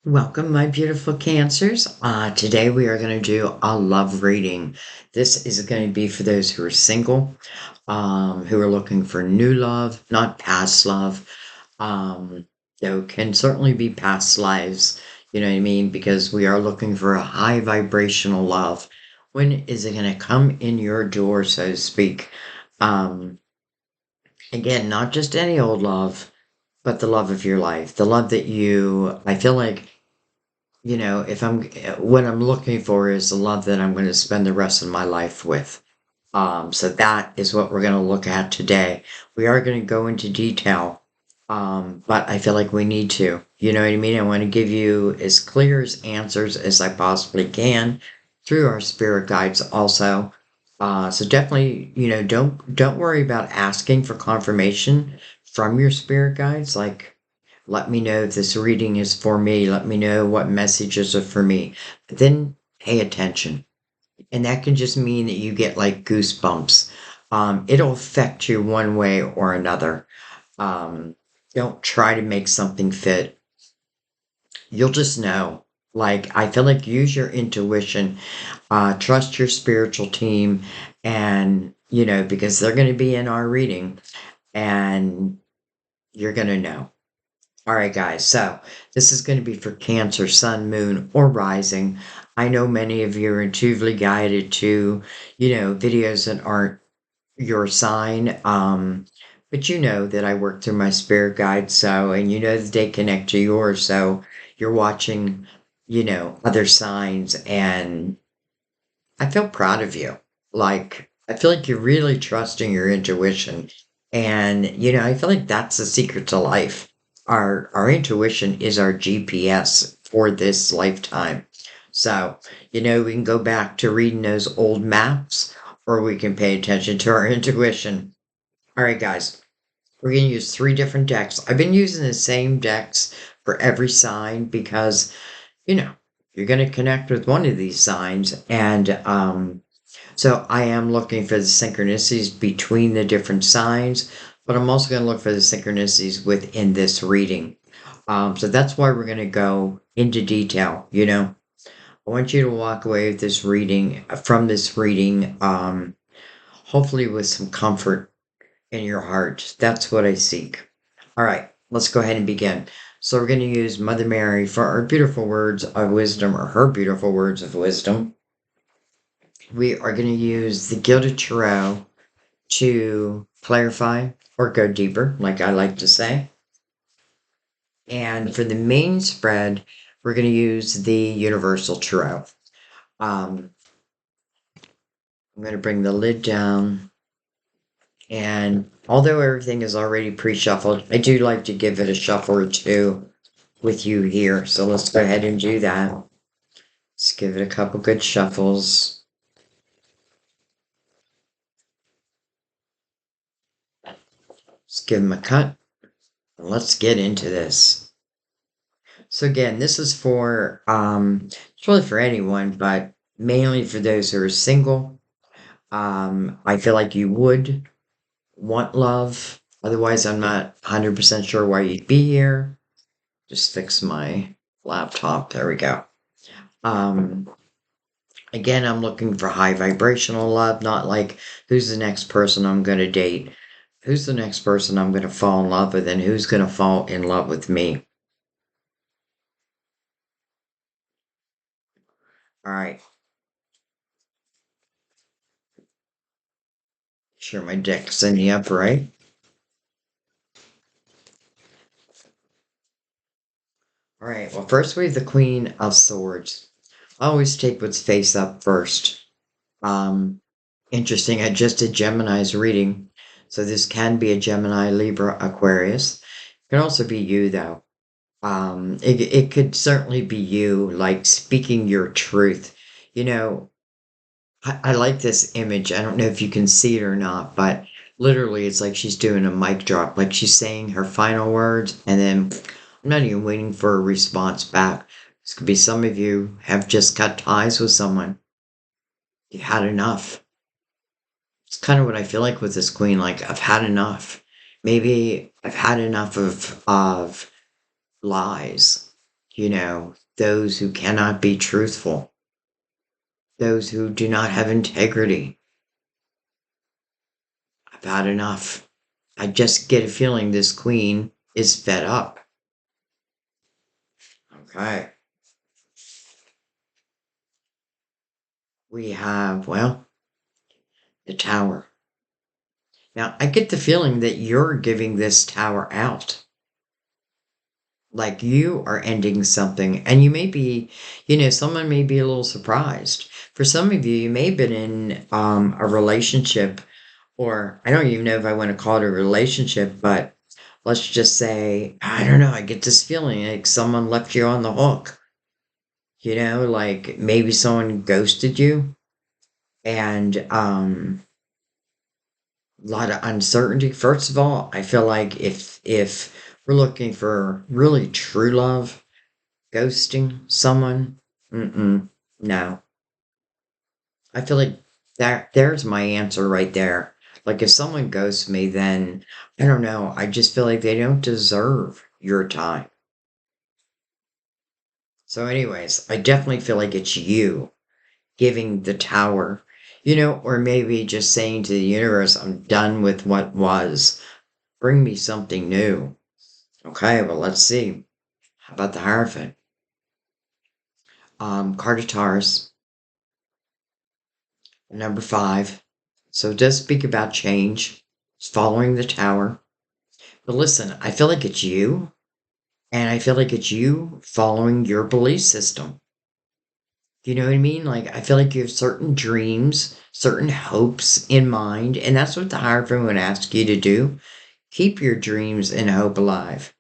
Welcome, my beautiful Cancers. Today we are going to do a love reading. This is going to be for those who are single, who are looking for new love, not past love. Um, though can certainly be past lives, you know what I mean? Because we are looking for a high vibrational love. When is it going to come in your door, so to speak? Um, Again, not just any old love, but the love of your life, the love that I feel like if what I'm looking for is the love that I'm going to spend the rest of my life with. So that is what we're going to look at today. We are going to go into detail, but I feel like we need to. You know what I mean? I want to give you as clear as answers as I possibly can through our spirit guides also. So definitely, don't worry about asking for confirmation from your spirit guides. Like, let me know if this reading is for me. Let me know what messages are for me. But then pay attention. And that can just mean that you get like goosebumps. It'll affect you one way or another. Um, don't try to make something fit. You'll just know. Like, I feel like use your intuition, trust your spiritual team, and, because they're going to be in our reading and you're going to know. All right, guys. So this is going to be for Cancer, Sun, Moon, or Rising. I know many of you are intuitively guided to, videos that aren't your sign. But you know that I work through my spirit guide. So, and you know that they connect to yours. So you're watching, other signs. And I feel proud of you. Like, I feel like you're really trusting your intuition. And, I feel like that's the secret to life. Our intuition is our GPS for this lifetime. So, we can go back to reading those old maps or we can pay attention to our intuition. All right, guys, we're going to use three different decks. I've been using the same decks for every sign because, you know, you're going to connect with one of these signs and so I am looking for the synchronicities between the different signs, but I'm also going to look for the synchronicities within this reading. So that's why we're going to go into detail. I want you to walk away with this reading, from this reading, hopefully with some comfort in your heart. That's what I seek. All right, let's go ahead and begin. So we're going to use Mother Mary for our beautiful words of wisdom, or her beautiful words of wisdom. We are going to use the Gilded Tarot to clarify or go deeper, like I like to say. And for the main spread, we're going to use the Universal Tarot. I'm going to bring the lid down. And although everything is already pre-shuffled, I do like to give it a shuffle or two with you here. So let's go ahead and do that. Let's give it a couple good shuffles. Let's give them a cut. Let's get into this. So again, this is for it's really for anyone, but mainly for those who are single. I feel like you would want love. Otherwise, I'm not 100% sure why you'd be here. Just fix my laptop. There we go. Um, Again, I'm looking for high vibrational love, not like who's the next person I'm going to date, who's the next person I'm going to fall in love with, and who's going to fall in love with me. All right. Sure, my deck's in the upright. All right. Well, first we have the Queen of Swords. I always take what's face up first. Um, Interesting. I just did Gemini's reading, so this can be a Gemini, Libra, Aquarius. It can also be you, though. It could certainly be you, like speaking your truth. You know, I like this image. I don't know if you can see it or not, but literally, it's like she's doing a mic drop, like she's saying her final words, and then I'm not even waiting for a response back. This could be some of you have just cut ties with someone. You had enough. It's kind of what I feel like with this queen. Like I've had enough. Maybe I've had enough of lies. those who cannot be truthful, those who do not have integrity. I've had enough. I just get a feeling this queen is fed up. Okay. We have, well, the tower. Now, I get the feeling that you're giving this tower out. Like you are ending something, and you may be, someone may be a little surprised. For some of you, you may have been in a relationship, or I don't even know if I want to call it a relationship, but let's just say, I don't know, I get this feeling like someone left you on the hook. Like maybe someone ghosted you, and a lot of uncertainty. First of all, I feel like if we're looking for really true love, ghosting someone, no. I feel like there's my answer right there. Like if someone ghosts me, then I don't know. I just feel like they don't deserve your time. So, anyways, I definitely feel like it's you giving the tower, or maybe just saying to the universe, I'm done with what was. Bring me something new. Okay, well, let's see. How about the Hierophant? Carditars, number 5. So it does speak about change. It's following the tower. But listen, I feel like it's you, and I feel like it's you following your belief system. You know what I mean? Like, I feel like you have certain dreams, certain hopes in mind, and that's what the Hierophant would ask you to do. Keep your dreams and hope alive.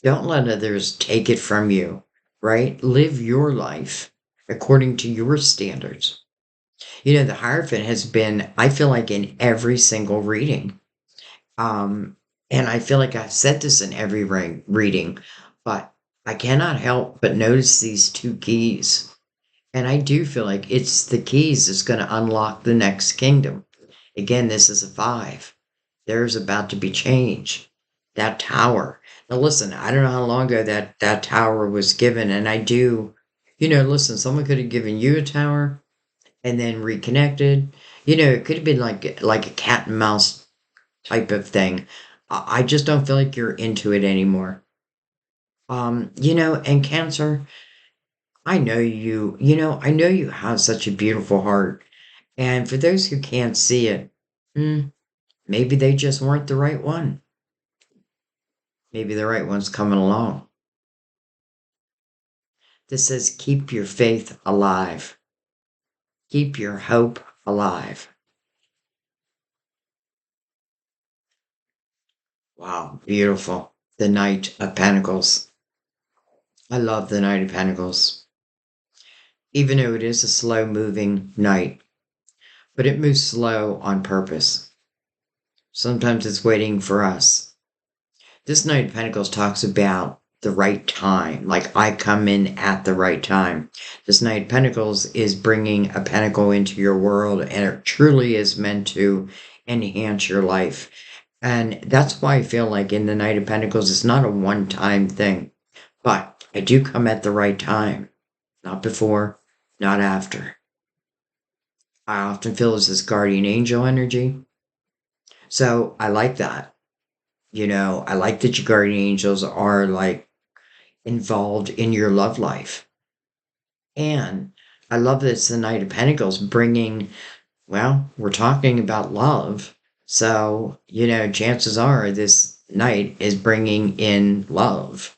Don't let others take it from you, right? Live your life according to your standards. The Hierophant has been, I feel like, in every single reading. Um, and I feel like I've said this in every reading, but I cannot help but notice these two keys. And I do feel like it's the keys that's going to unlock the next kingdom. Again, this is a 5. There's about to be change. That tower. Now, listen, I don't know how long ago that tower was given, and I do, listen, someone could have given you a tower and then reconnected. It could have been like a cat and mouse type of thing. I just don't feel like you're into it anymore. And Cancer, I know you have such a beautiful heart. And for those who can't see it, hmm, maybe they just weren't the right one. Maybe the right one's coming along. This says, keep your faith alive. Keep your hope alive. Wow, beautiful. The Knight of Pentacles. I love the Knight of Pentacles. Even though it is a slow moving knight, but it moves slow on purpose. Sometimes it's waiting for us. This Knight of Pentacles talks about the right time, like I come in at the right time. This Knight of Pentacles is bringing a pentacle into your world, and it truly is meant to enhance your life. And that's why I feel like in the Knight of Pentacles, it's not a one-time thing, but I do come at the right time, not before, not after. I often feel as this guardian angel energy. So I like that. I like that your guardian angels are like involved in your love life. And I love that it's the Knight of Pentacles bringing, well, we're talking about love. So, chances are this knight is bringing in love,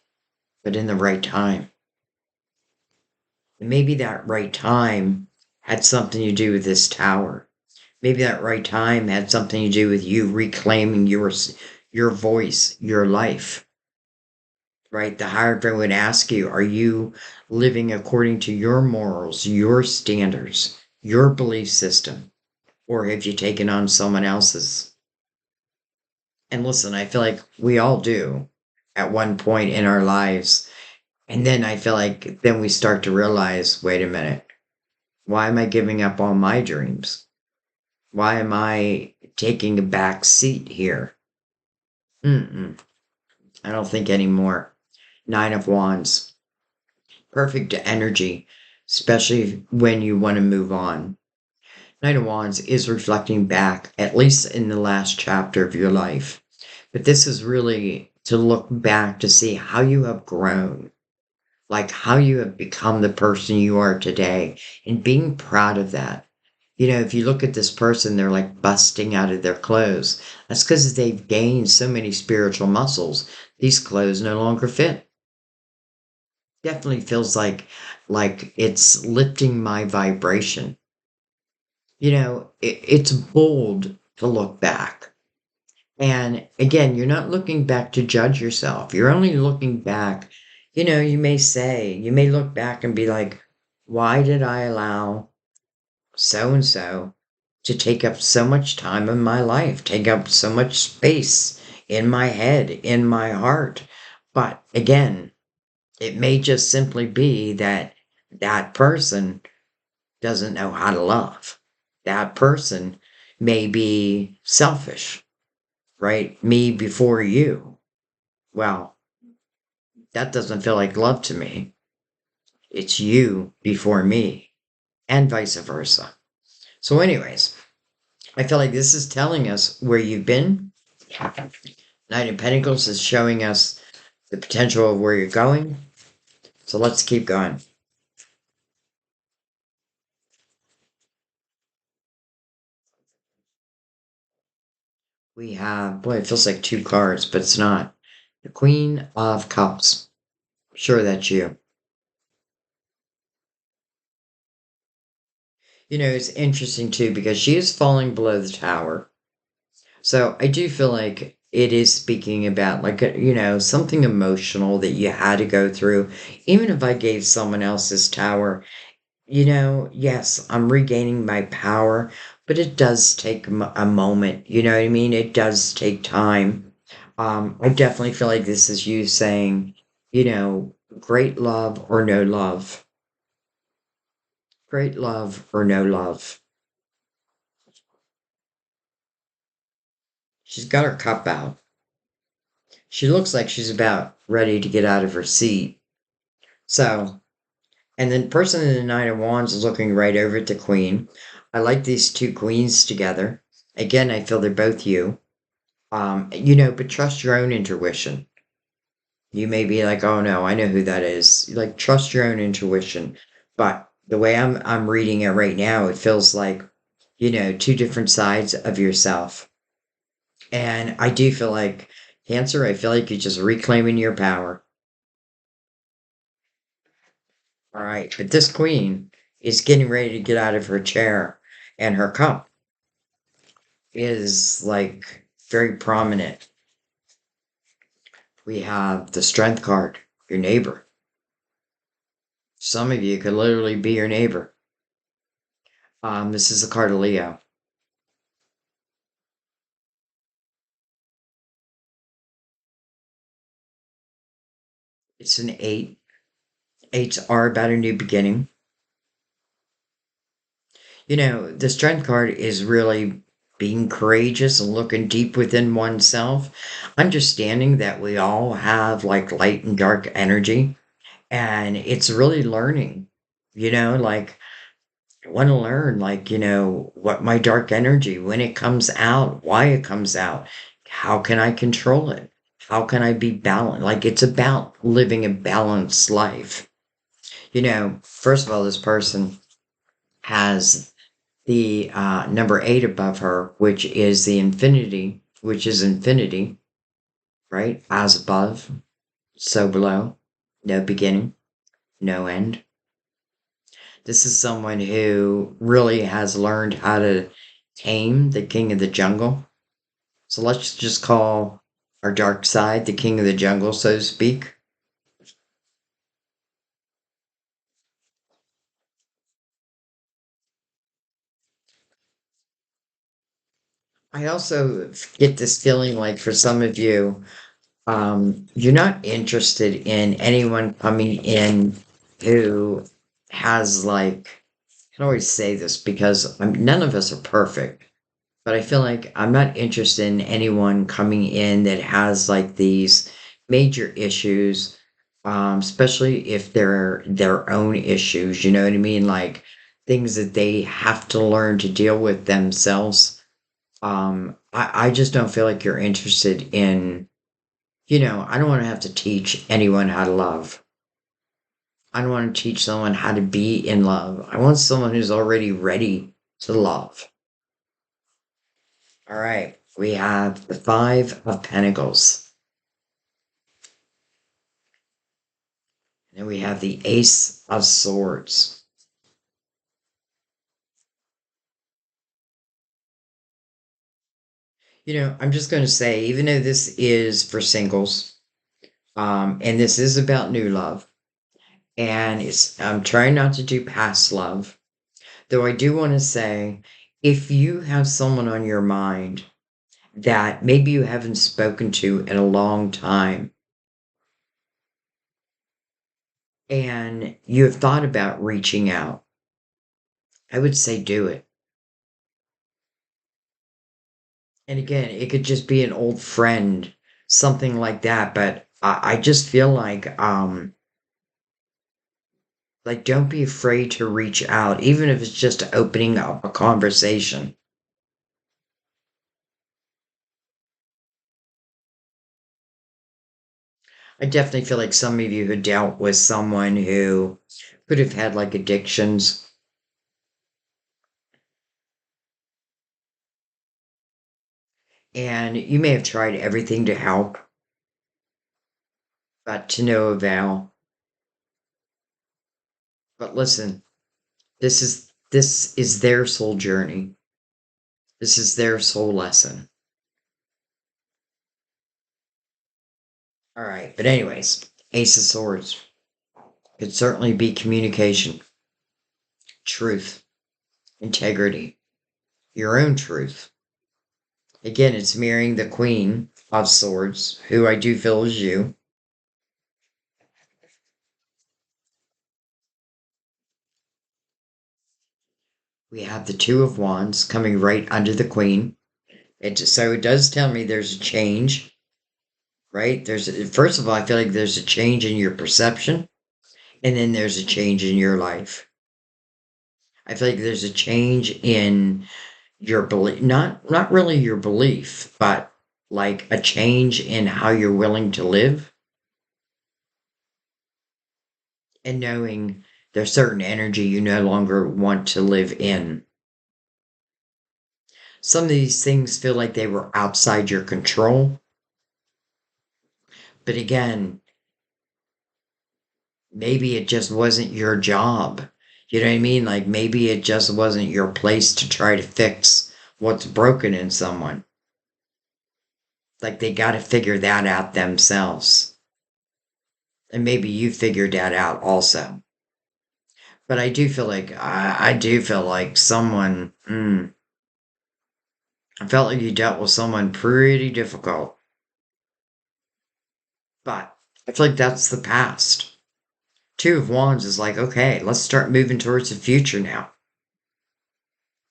but in the right time. And maybe that right time had something to do with this tower. Maybe that right time had something to do with you reclaiming your voice, your life, right? The Hierophant would ask you, are you living according to your morals, your standards, your belief system, or have you taken on someone else's? And listen, I feel like we all do at one point in our lives. And then I feel like then we start to realize, wait a minute, why am I giving up on my dreams? Why am I taking a back seat here? I don't think anymore. 9 of Wands. perfect energy, especially when you want to move on. Knight of Wands is reflecting back, at least in the last chapter of your life. But this is really to look back to see how you have grown, like how you have become the person you are today, and being proud of that. If you look at this person, they're like busting out of their clothes. That's because they've gained so many spiritual muscles. These clothes no longer fit. Definitely feels like it's lifting my vibration. It's bold to look back. And again, you're not looking back to judge yourself. You're only looking back. You may look back and be like, why did I allow so and so to take up so much time in my life, take up so much space in my head, in my heart? But again, it may just simply be that that person doesn't know how to love. That person may be selfish, right? Me before you. Well, that doesn't feel like love to me. It's you before me, and vice versa. So, anyways, I feel like this is telling us where you've been. Knight of Pentacles is showing us the potential of where you're going. So let's keep going. We have, boy, it feels like two cards, but it's not. The Queen of Cups. Sure, that's you. It's interesting too because she is falling below the tower. So I do feel like it is speaking about like something emotional that you had to go through. Even if I gave someone else this tower, yes, I'm regaining my power, but it does take a moment. You know what I mean? It does take time. I definitely feel like this is you saying, great love or no love, great love or no love. She's got her cup out. She looks like she's about ready to get out of her seat. So, and then person in the Nine of Wands is looking right over at the Queen. I like these two queens together. Again, I feel they're both you. But trust your own intuition. You may be like, oh no, I know who that is. Like, trust your own intuition. But the way I'm reading it right now, it feels like, two different sides of yourself. And I do feel like Cancer, I feel like you're just reclaiming your power. All right. But this queen is getting ready to get out of her chair, and her cup is like very prominent. We have the Strength card, your neighbor. Some of you could literally be your neighbor. This is a card of Leo. It's an eight. Eights are about a new beginning. The Strength card is really being courageous and looking deep within oneself, understanding that we all have like light and dark energy, and it's really learning, like I want to learn, like, what my dark energy, when it comes out, why it comes out, how can I control it? How can I be balanced? Like, it's about living a balanced life. First of all, this person has the number eight above her, which is the infinity, which is infinity, right? As above, so below, no beginning, no end. This is someone who really has learned how to tame the king of the jungle. So let's just call our dark side the king of the jungle, so to speak. I also get this feeling like for some of you, you're not interested in anyone coming in who has like, I can always say this because none of us are perfect, but I feel like I'm not interested in anyone coming in that has like these major issues especially if they're their own issues, you know what I mean? Like things that they have to learn to deal with themselves. I just don't feel like you're interested in, I don't want to have to teach anyone how to love. I don't want to teach someone how to be in love. I want someone who's already ready to love. All right, we have the Five of Pentacles. And we have the Ace of Swords. I'm just going to say, even though this is for singles, and this is about new love, and I'm trying not to do past love, though I do want to say, if you have someone on your mind that maybe you haven't spoken to in a long time, and you have thought about reaching out, I would say do it. And again, it could just be an old friend, something like that. But I just feel like don't be afraid to reach out, even if it's just opening up a conversation. I definitely feel like some of you who dealt with someone who could have had like addictions, and you may have tried everything to help, but to no avail. But listen, this is their soul journey. This is their soul lesson. All right. But anyways, Ace of Swords could certainly be communication, truth, integrity, your own truth. Again, it's mirroring the Queen of Swords, who I do feel is you. We have the Two of Wands coming right under the Queen. So it does tell me there's a change, right? First of all, I feel like there's a change in your perception, and then there's a change in your life. I feel like there's a change in your belief, not really your belief, but like a change in how you're willing to live, and knowing there's certain energy you no longer want to live in. Some of these things feel like they were outside your control, but again, maybe it just wasn't your job. You know what I mean? Like maybe it just wasn't your place to try to fix what's broken in someone. Like they got to figure that out themselves. And maybe you figured that out also. But I do feel like someone. I felt like you dealt with someone pretty difficult. But I feel like that's the past. Two of Wands is like, okay, let's start moving towards the future now.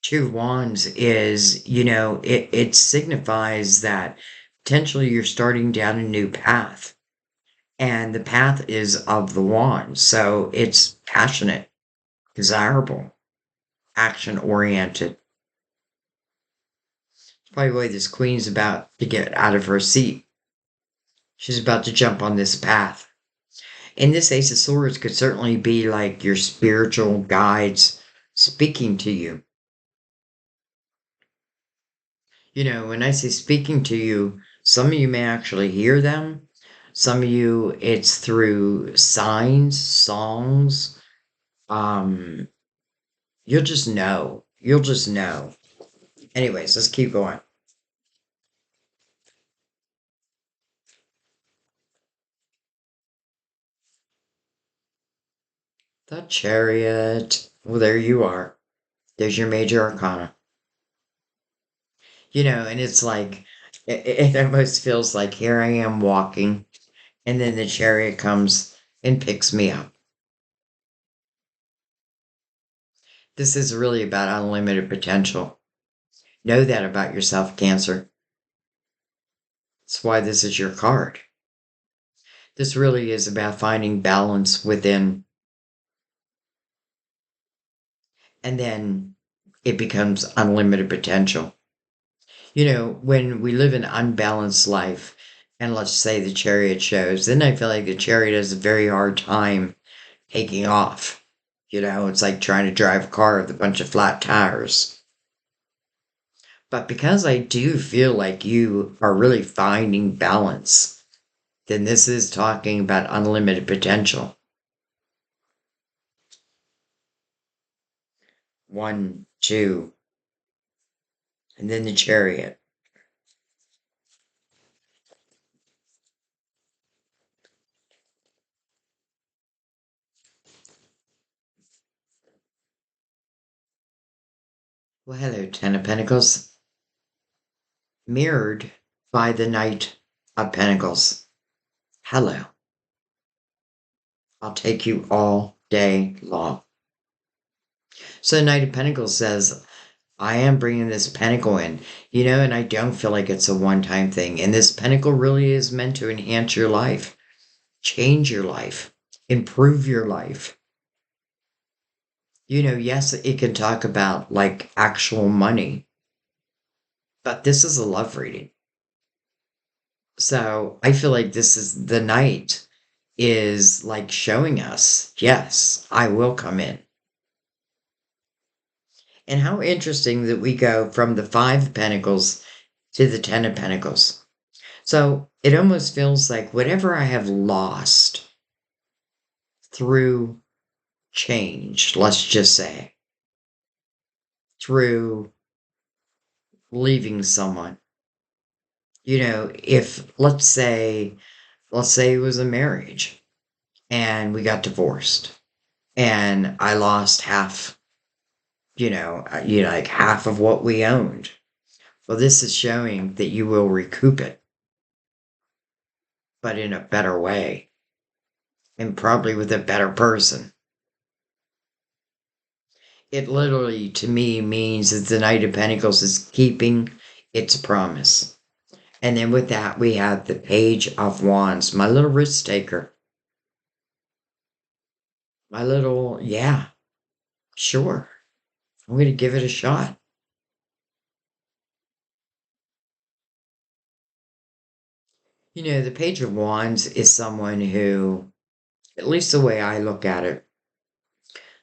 Two of Wands is, it signifies that potentially you're starting down a new path. And the path is of the wand. So it's passionate, desirable, action oriented. By the way, this queen's about to get out of her seat. She's about to jump on this path. And this Ace of Swords could certainly be like your spiritual guides speaking to you. When I say speaking to you, some of you may actually hear them. Some of you, it's through signs, songs. Um, you'll just know. You'll just know. Anyways, let's keep going. The Chariot. Well, there you are. There's your major arcana. And it's like, it almost feels like here I am walking, and then the chariot comes and picks me up. This is really about unlimited potential. Know that about yourself, Cancer. That's why this is your card. This really is about finding balance within, and then it becomes unlimited potential. When we live an unbalanced life, and let's say the chariot shows, then I feel like the chariot has a very hard time taking off. It's like trying to drive a car with a bunch of flat tires. But because I do feel like you are really finding balance, then this is talking about unlimited potential. One, two, and then the chariot. Well, hello, Ten of Pentacles. Mirrored by the Knight of Pentacles. Hello. I'll take you all day long. So the Knight of Pentacles says, I am bringing this pentacle in, and I don't feel like it's a one-time thing. And this pentacle really is meant to enhance your life, change your life, improve your life. Yes, it can talk about like actual money, but this is a love reading. So I feel like this is the Knight is like showing us, yes, I will come in. And how interesting that we go from the Five of Pentacles to the Ten of Pentacles. So it almost feels like whatever I have lost through change, let's just say, through leaving someone. If let's say it was a marriage and we got divorced and I lost half, like half of what we owned. Well, this is showing that you will recoup it, but in a better way and probably with a better person. It literally, to me, means that the Knight of Pentacles is keeping its promise. And then with that, we have the Page of Wands, my little risk taker. My little, yeah, sure. I'm going to give it a shot. The Page of Wands is someone who, at least the way I look at it,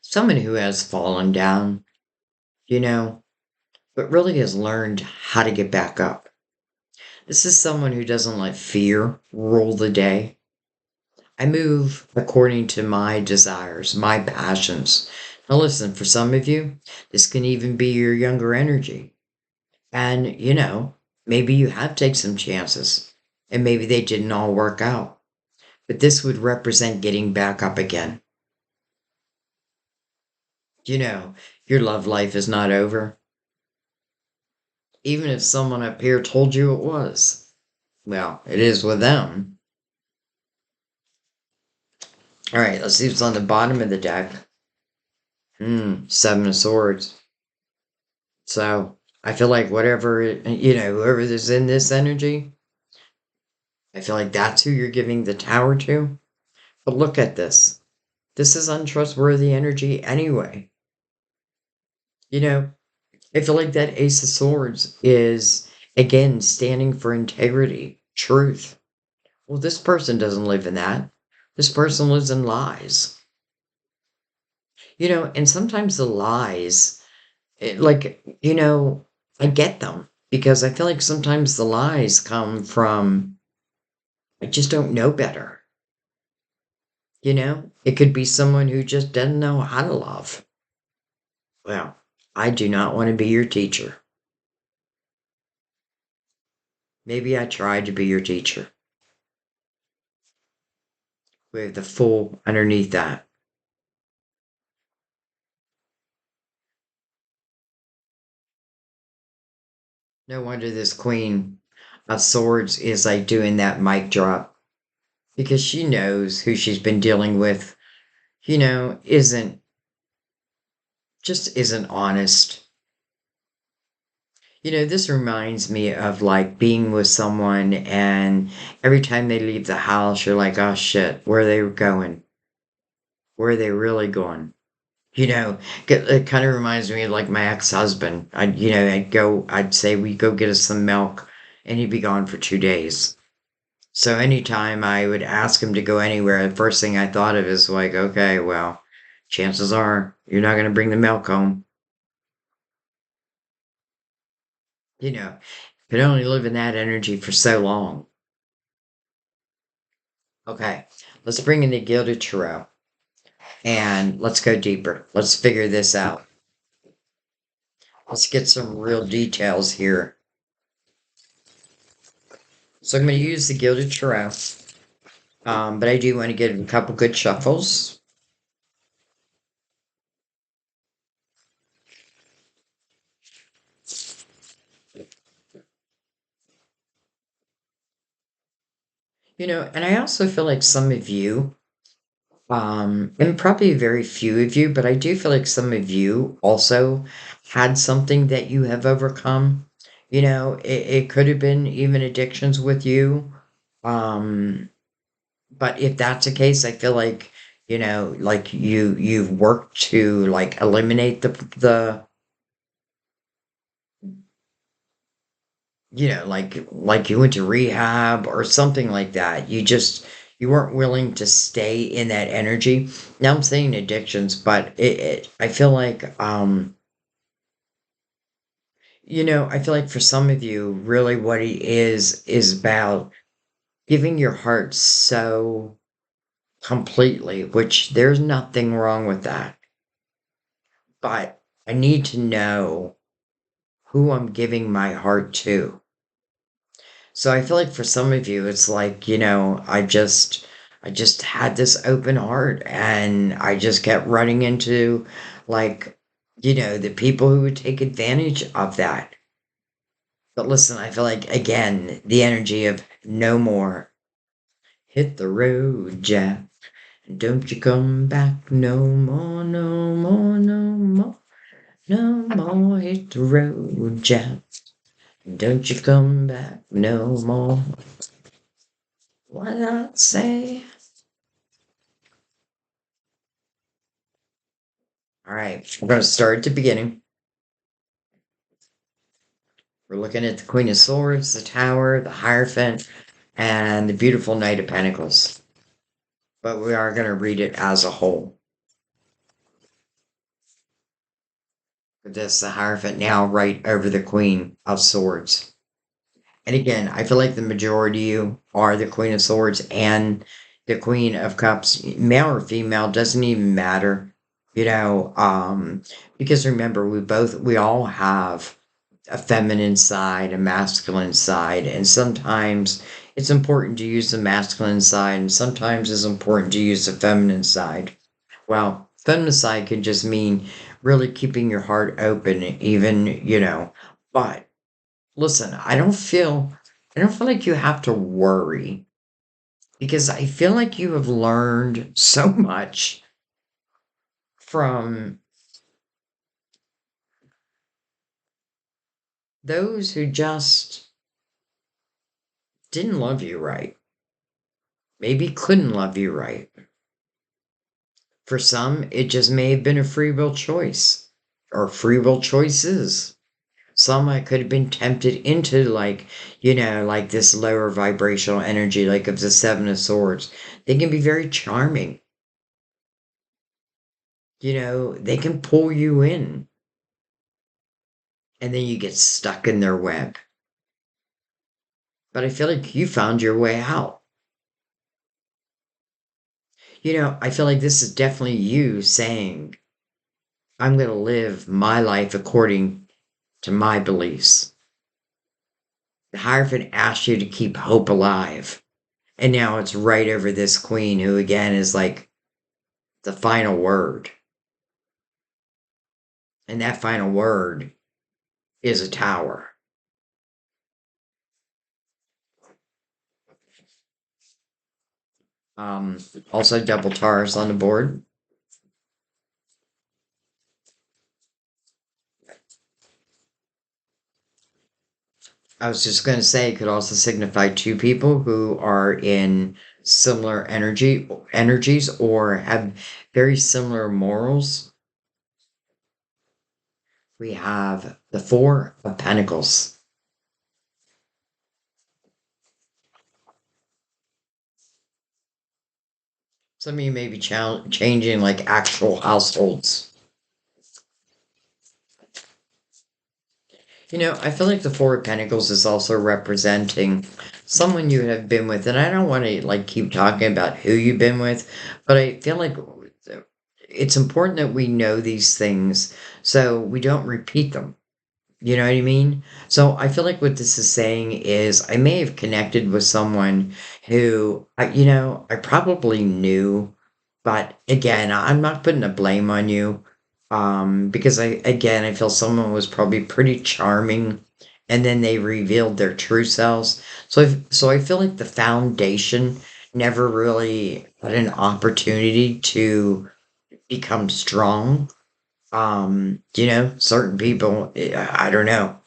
someone who has fallen down, you know, but really has learned how to get back up. This is someone who doesn't let fear rule the day. I move according to my desires, my passions. Now, listen, for some of you, this can even be your younger energy. And, maybe you have taken some chances and maybe they didn't all work out. But this would represent getting back up again. You know, your love life is not over. Even if someone up here told you it was. Well, it is with them. All right, let's see what's on the bottom of the deck. Seven of Swords. So I feel like whoever is in this energy, I feel like that's who you're giving the tower to. But look at this. This is untrustworthy energy anyway. I feel like that Ace of Swords is, again, standing for integrity, truth. Well, this person doesn't live in that. This person lives in lies. And sometimes the lies, I get them because I feel like sometimes the lies come from, I just don't know better. It could be someone who just doesn't know how to love. Well, I do not want to be your teacher. Maybe I tried to be your teacher. We have the Fool underneath that. No wonder this Queen of Swords is like doing that mic drop because she knows who she's been dealing with, isn't honest. This reminds me of like being with someone, and every time they leave the house, you're like, oh shit, where are they going? Where are they really going? It kind of reminds me of like my ex-husband. I'd say we go get us some milk, and he'd be gone for 2 days. So anytime I would ask him to go anywhere, the first thing I thought of is like, okay, well, chances are you're not going to bring the milk home. You can only live in that energy for so long. Okay, let's bring in the Gilded Tarot and let's go deeper. Let's figure this out. Let's get some real details here. So I'm going to use the Gilded Tarot, but I do want to get a couple good shuffles. And I also feel like some of you, and probably very few of you, but I do feel like some of you also had something that you have overcome. It could have been even addictions with you. Um, but if that's the case, I feel like, like you've worked to like eliminate like you went to rehab or something like that. You weren't willing to stay in that energy. Now I'm saying addictions, but I feel like I feel like for some of you, really what it is about giving your heart so completely, which there's nothing wrong with that. But I need to know who I'm giving my heart to. So I feel like for some of you, it's like, I just had this open heart and I just kept running into like, the people who would take advantage of that. But listen, I feel like, again, the energy of no more. Hit the road, Jack. Don't you come back no more, no more, no more, no more. Hit the road, Jack. Don't you come back no more. What I say? All right, we're going to start at the beginning. We're looking at the Queen of Swords, the Tower, the Hierophant, and the beautiful Knight of Pentacles. But we are going to read it as a whole. With this, the Hierophant now right over the Queen of Swords. And again, I feel like the majority of you are the Queen of Swords and the Queen of Cups, male or female, doesn't even matter. Because remember, we all have a feminine side, a masculine side, and sometimes it's important to use the masculine side, and sometimes it's important to use the feminine side. Well, feminine side can just mean really keeping your heart open, even, but listen, I don't feel like you have to worry because I feel like you have learned so much from those who just didn't love you right, maybe couldn't love you right. For some, it just may have been a free will choice or free will choices. Some I could have been tempted into like this lower vibrational energy, like of the Seven of Swords. They can be very charming. They can pull you in and then you get stuck in their web. But I feel like you found your way out. I feel like this is definitely you saying, I'm going to live my life according to my beliefs. The Hierophant asked you to keep hope alive. And now it's right over this queen who, again, is like the final word. And that final word is a tower. Um, Also, double towers on the board. I was just going to say it could also signify two people who are in similar energies or have very similar morals. We have the Four of Pentacles. Some of you may be changing like actual households. I feel like the Four of Pentacles is also representing someone you have been with, and I don't want to like keep talking about who you've been with, but I feel like it's important that we know these things so we don't repeat them. You know what I mean? So I feel like what this is saying is I may have connected with someone who, I probably knew, but again, I'm not putting the blame on you. Because I feel someone was probably pretty charming and then they revealed their true selves. So I feel like the foundation never really had an opportunity to become strong. Certain people, I don't know.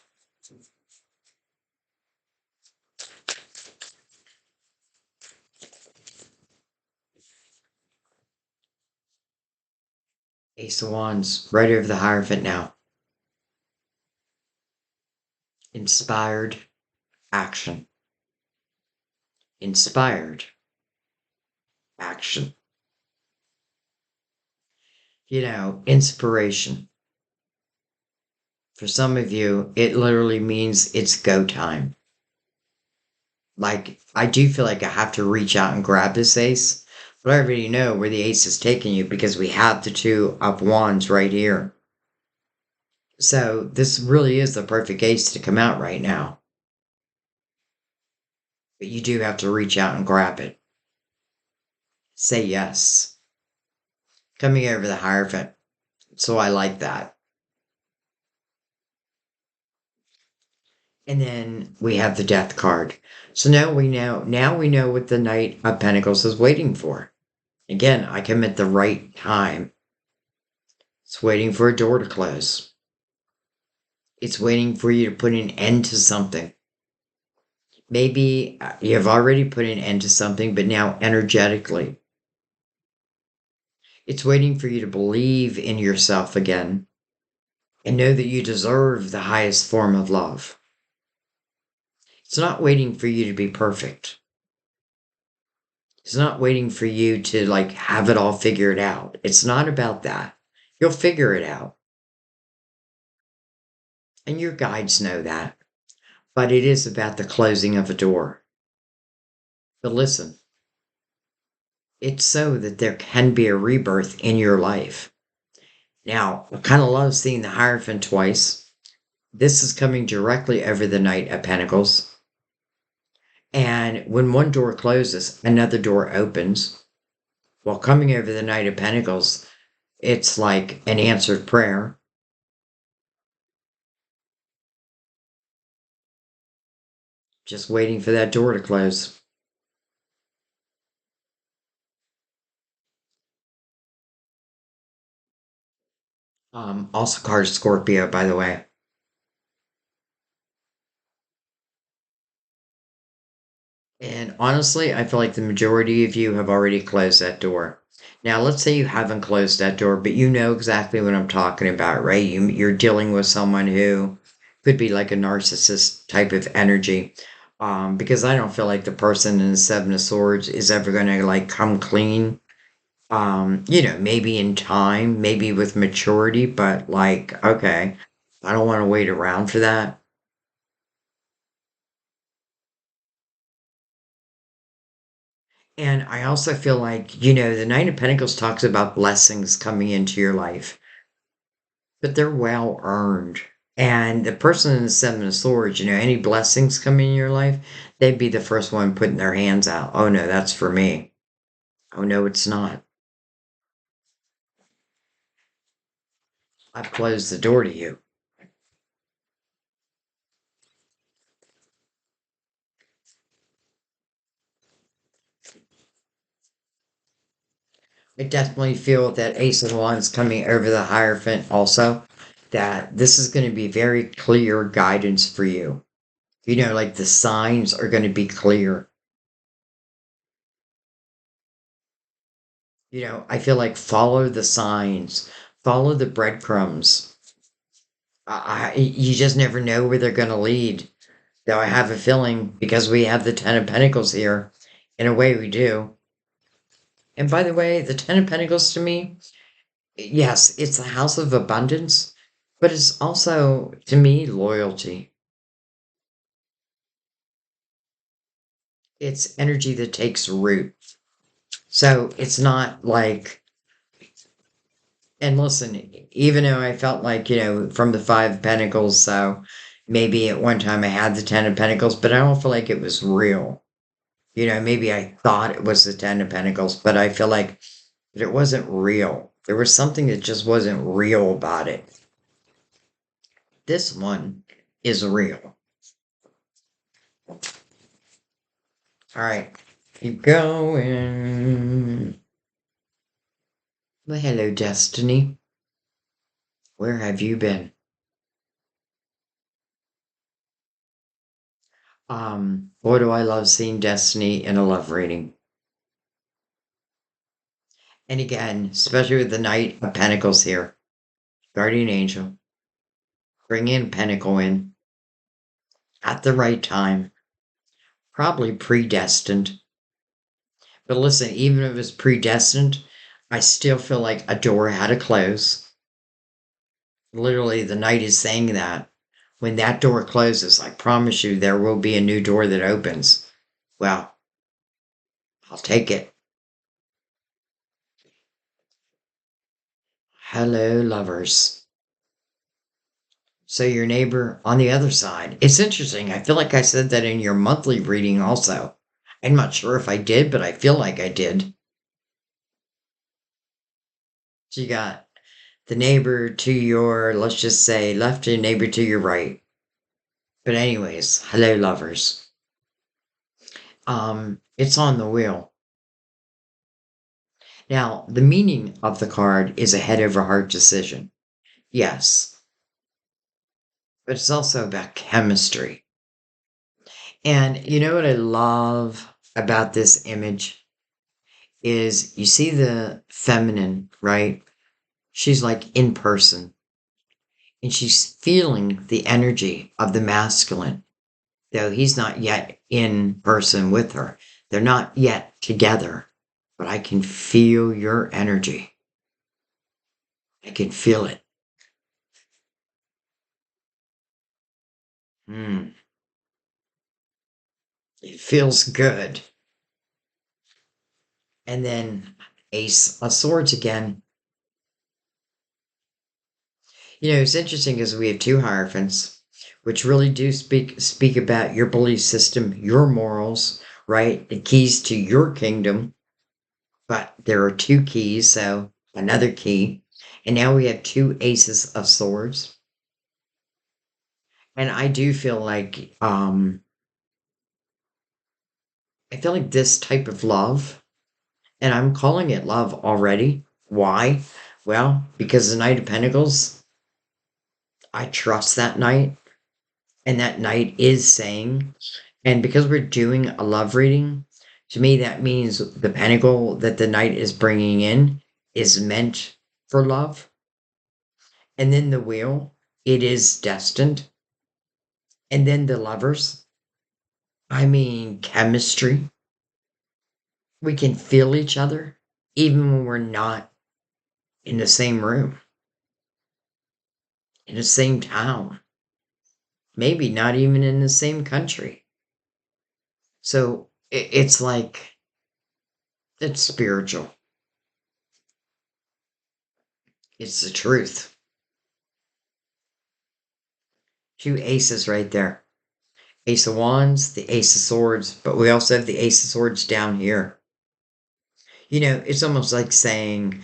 Ace of Wands, right over the Hierophant now. Inspired action. Inspired action. Inspiration. For some of you, it literally means it's go time. Like, I do feel like I have to reach out and grab this ace, but I already know where the ace is taking you because we have the Two of Wands right here. So this really is the perfect ace to come out right now. But you do have to reach out and grab it. Say yes. Coming over the Hierophant. So I like that. And then we have the Death card. So now we know what the Knight of Pentacles is waiting for. Again, I come at the right time. It's waiting for a door to close. It's waiting for you to put an end to something. Maybe you have already put an end to something, but now energetically. It's waiting for you to believe in yourself again and know that you deserve the highest form of love. It's not waiting for you to be perfect. It's not waiting for you to like have it all figured out. It's not about that. You'll figure it out. And your guides know that. But it is about the closing of a door. But listen, it's so that there can be a rebirth in your life. Now, I kind of love seeing the Hierophant twice. This is coming directly over the Knight of Pentacles. And when one door closes, another door opens. While coming over the Knight of Pentacles, it's like an answered prayer. Just waiting for that door to close. Also card Scorpio, by the way. And honestly, I feel like the majority of you have already closed that door. Now, let's say you haven't closed that door, but you know exactly what I'm talking about, right? You're dealing with someone who could be like a narcissist type of energy. Because I don't feel like the person in the Seven of Swords is ever going to like come clean. Maybe in time, maybe with maturity, but like, okay, I don't want to wait around for that. And I also feel like, the Nine of Pentacles talks about blessings coming into your life, but they're well earned. And the person in the Seven of Swords, any blessings coming in your life, they'd be the first one putting their hands out. Oh no, that's for me. Oh no, it's not. I've closed the door to you. I definitely feel that Ace of Wands coming over the Hierophant also, that this is going to be very clear guidance for you. Like the signs are going to be clear. I feel like follow the signs, follow the breadcrumbs. You just never know where they're going to lead. Though I have a feeling because we have the Ten of Pentacles here, in a way we do. And by the way, the Ten of Pentacles to me, yes, it's a house of abundance, but it's also, to me, loyalty. It's energy that takes root. So it's not like, and listen, even though I felt like, from the Five of Pentacles, so maybe at one time I had the Ten of Pentacles, but I don't feel like it was real. Maybe I thought it was the Ten of Pentacles, but I feel like it wasn't real. There was something that just wasn't real about it. This one is real. All right, keep going. Well, hello, Destiny. Where have you been? Boy, do I love seeing Destiny in a love reading. And again, especially with the Knight of Pentacles here, Guardian Angel, bring in Pentacle in at the right time, probably predestined. But listen, even if it's predestined, I still feel like a door had to close. Literally, the Knight is saying that. When that door closes, I promise you there will be a new door that opens. Well, I'll take it. Hello, lovers. So your neighbor on the other side. It's interesting. I feel like I said that in your monthly reading also. I'm not sure if I did, but I feel like I did. So you got the neighbor to your, let's just say, left and neighbor to your right. But anyways, hello, lovers. It's on the wheel. Now, the meaning of the card is a head over heart decision. Yes, but it's also about chemistry. And you know what I love about this image is you see the feminine, right? She's like in person and she's feeling the energy of the masculine, though he's not yet in person with her. They're not yet together, but I can feel your energy. I can feel it. Mm, it feels good. And then Ace of Swords again. It's interesting because we have two Hierophants, which really do speak about your belief system, your morals, right? The keys to your kingdom. But there are two keys, so another key. And now we have two Aces of Swords. And I feel like this type of love, and I'm calling it love already. Why? Well, because the Knight of Pentacles, I trust that knight. And that knight is saying, and because we're doing a love reading, to me that means the pentacle that the knight is bringing in is meant for love. And then the wheel, it is destined. And then the lovers, I mean, chemistry. We can feel each other even when we're not in the same room, in the same town, maybe not even in the same country. So it's like, it's spiritual. It's the truth. Two aces right there. Ace of Wands, the Ace of Swords, but we also have the Ace of Swords down here. It's almost like saying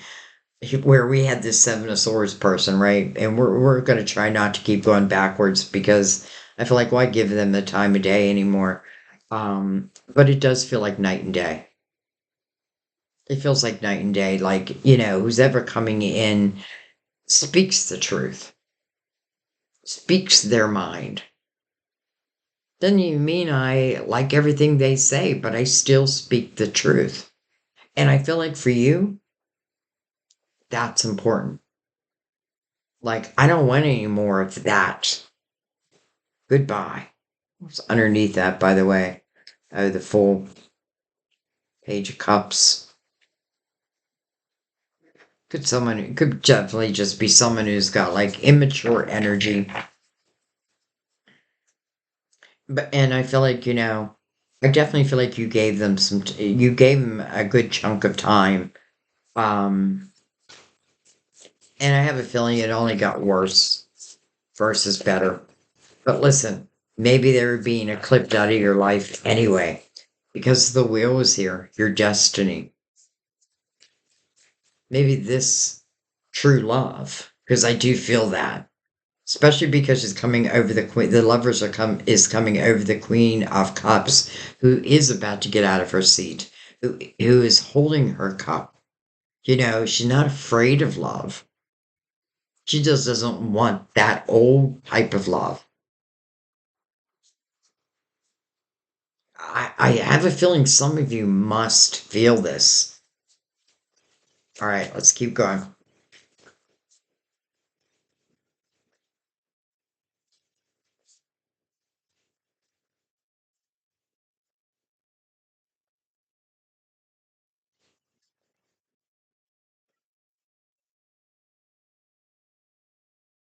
where we had this Seven of Swords person, right? And we're going to try not to keep going backwards because I feel like why give them the time of day anymore? But it does feel like night and day. It feels like night and day. Like, who's ever coming in speaks the truth, speaks their mind. Doesn't even mean I like everything they say, but I still speak the truth. And I feel like for you, that's important. Like, I don't want any more of that. Goodbye. What's underneath that, by the way? Oh, the full page of cups. Could definitely just be someone who's got like immature energy. And I feel like, I definitely feel like you gave them you gave them a good chunk of time. Um, and I have a feeling it only got worse versus better. But listen, maybe they were being clipped out of your life anyway, because the wheel is here, your destiny. Maybe this true love, because I do feel that, especially because it's coming over the queen. The lovers is coming over the Queen of Cups, who is about to get out of her seat, who is holding her cup. She's not afraid of love. She just doesn't want that old type of love. I have a feeling some of you must feel this. All right, let's keep going.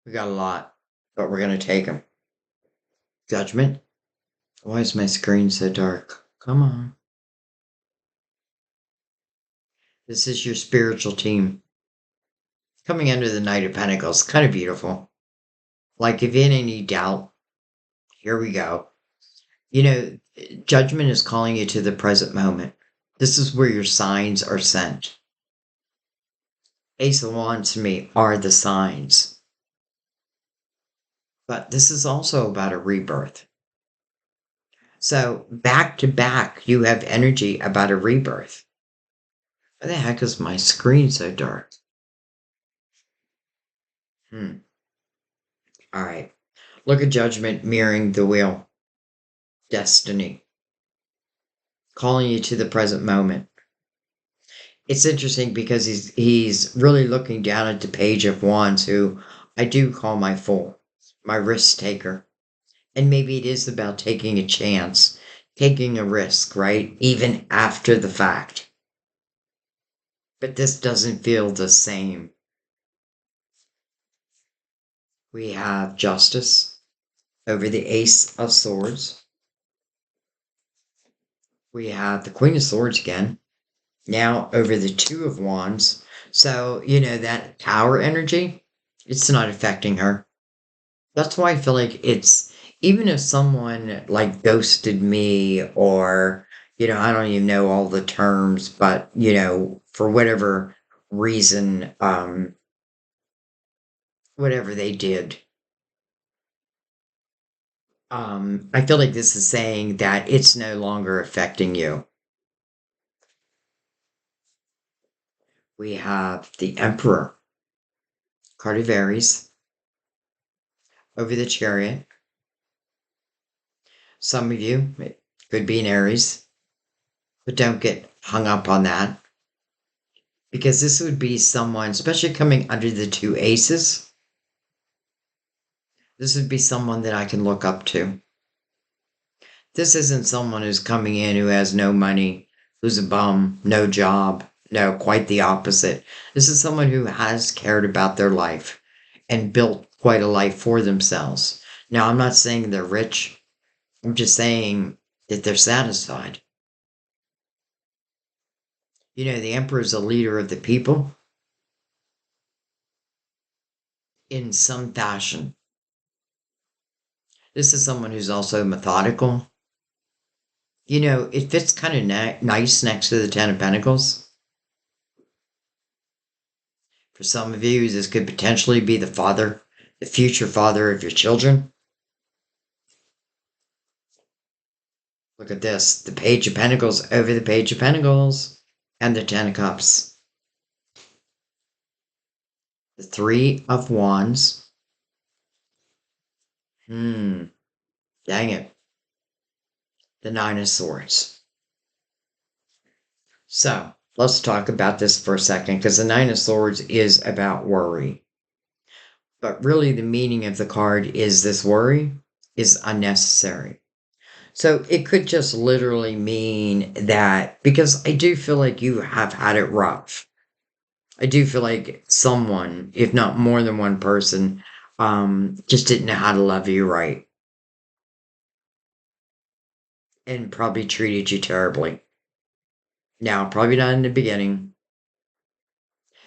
We got a lot, but we're going to take them. Judgment. Why is my screen so dark? Come on. This is your spiritual team coming under the Knight of Pentacles. Kind of beautiful. Like if in any doubt, here we go. You know, Judgment is calling you to the present moment. This is where your signs are sent. Ace of Wands to me are the signs. But this is also about a rebirth. So back to back, you have energy about a rebirth. Why the heck is my screen so dark? All right. Look at Judgment mirroring the wheel. Destiny. Calling you to the present moment. It's interesting because he's really looking down at the Page of Wands, who I do call my fool, my risk taker. And maybe it is about taking a chance, taking a risk, right? Even after the fact. But this doesn't feel the same. We have Justice over the Ace of Swords. We have the Queen of Swords again, now over the Two of Wands. So, that Tower energy, it's not affecting her. That's why I feel like it's, even if someone like ghosted me, or, I don't even know all the terms, but, for whatever reason, whatever they did, I feel like this is saying that it's no longer affecting you. We have the Emperor, card of Aries, over the Chariot. Some of you, it could be an Aries, but don't get hung up on that, because this would be someone, especially coming under the two aces, this would be someone that I can look up to. This isn't someone who's coming in who has no money, who's a bum, no job. No, quite the opposite. This is someone who has cared about their life and built quite a life for themselves. Now, I'm not saying they're rich. I'm just saying that they're satisfied. The emperor is a leader of the people in some fashion. This is someone who's also methodical. It fits kind of nice next to the Ten of Pentacles. For some of you, this could potentially be the future father of your children. Look at this. The Page of Pentacles over the Page of Pentacles and the Ten of Cups. The Three of Wands. Dang it. the Nine of Swords. So let's talk about this for a second because the Nine of Swords is about worry. But really, the meaning of the card is this worry is unnecessary. So it could just literally mean that because I do feel like you have had it rough. I do feel like someone, if not more than one person, just didn't know how to love you right and probably treated you terribly. Now, probably not in the beginning.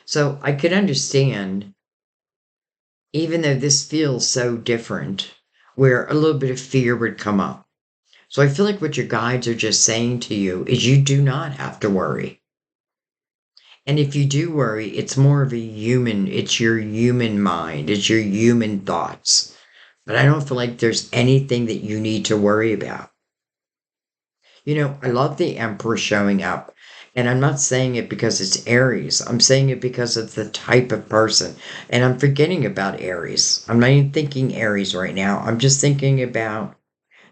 So I could understand, even though this feels so different, where a little bit of fear would come up. So I feel like what your guides are just saying to you is you do not have to worry. And if you do worry, it's more of it's your human mind, it's your human thoughts. But I don't feel like there's anything that you need to worry about. I love the Emperor showing up. And I'm not saying it because it's Aries. I'm saying it because of the type of person. And I'm forgetting about Aries. I'm not even thinking Aries right now. I'm just thinking about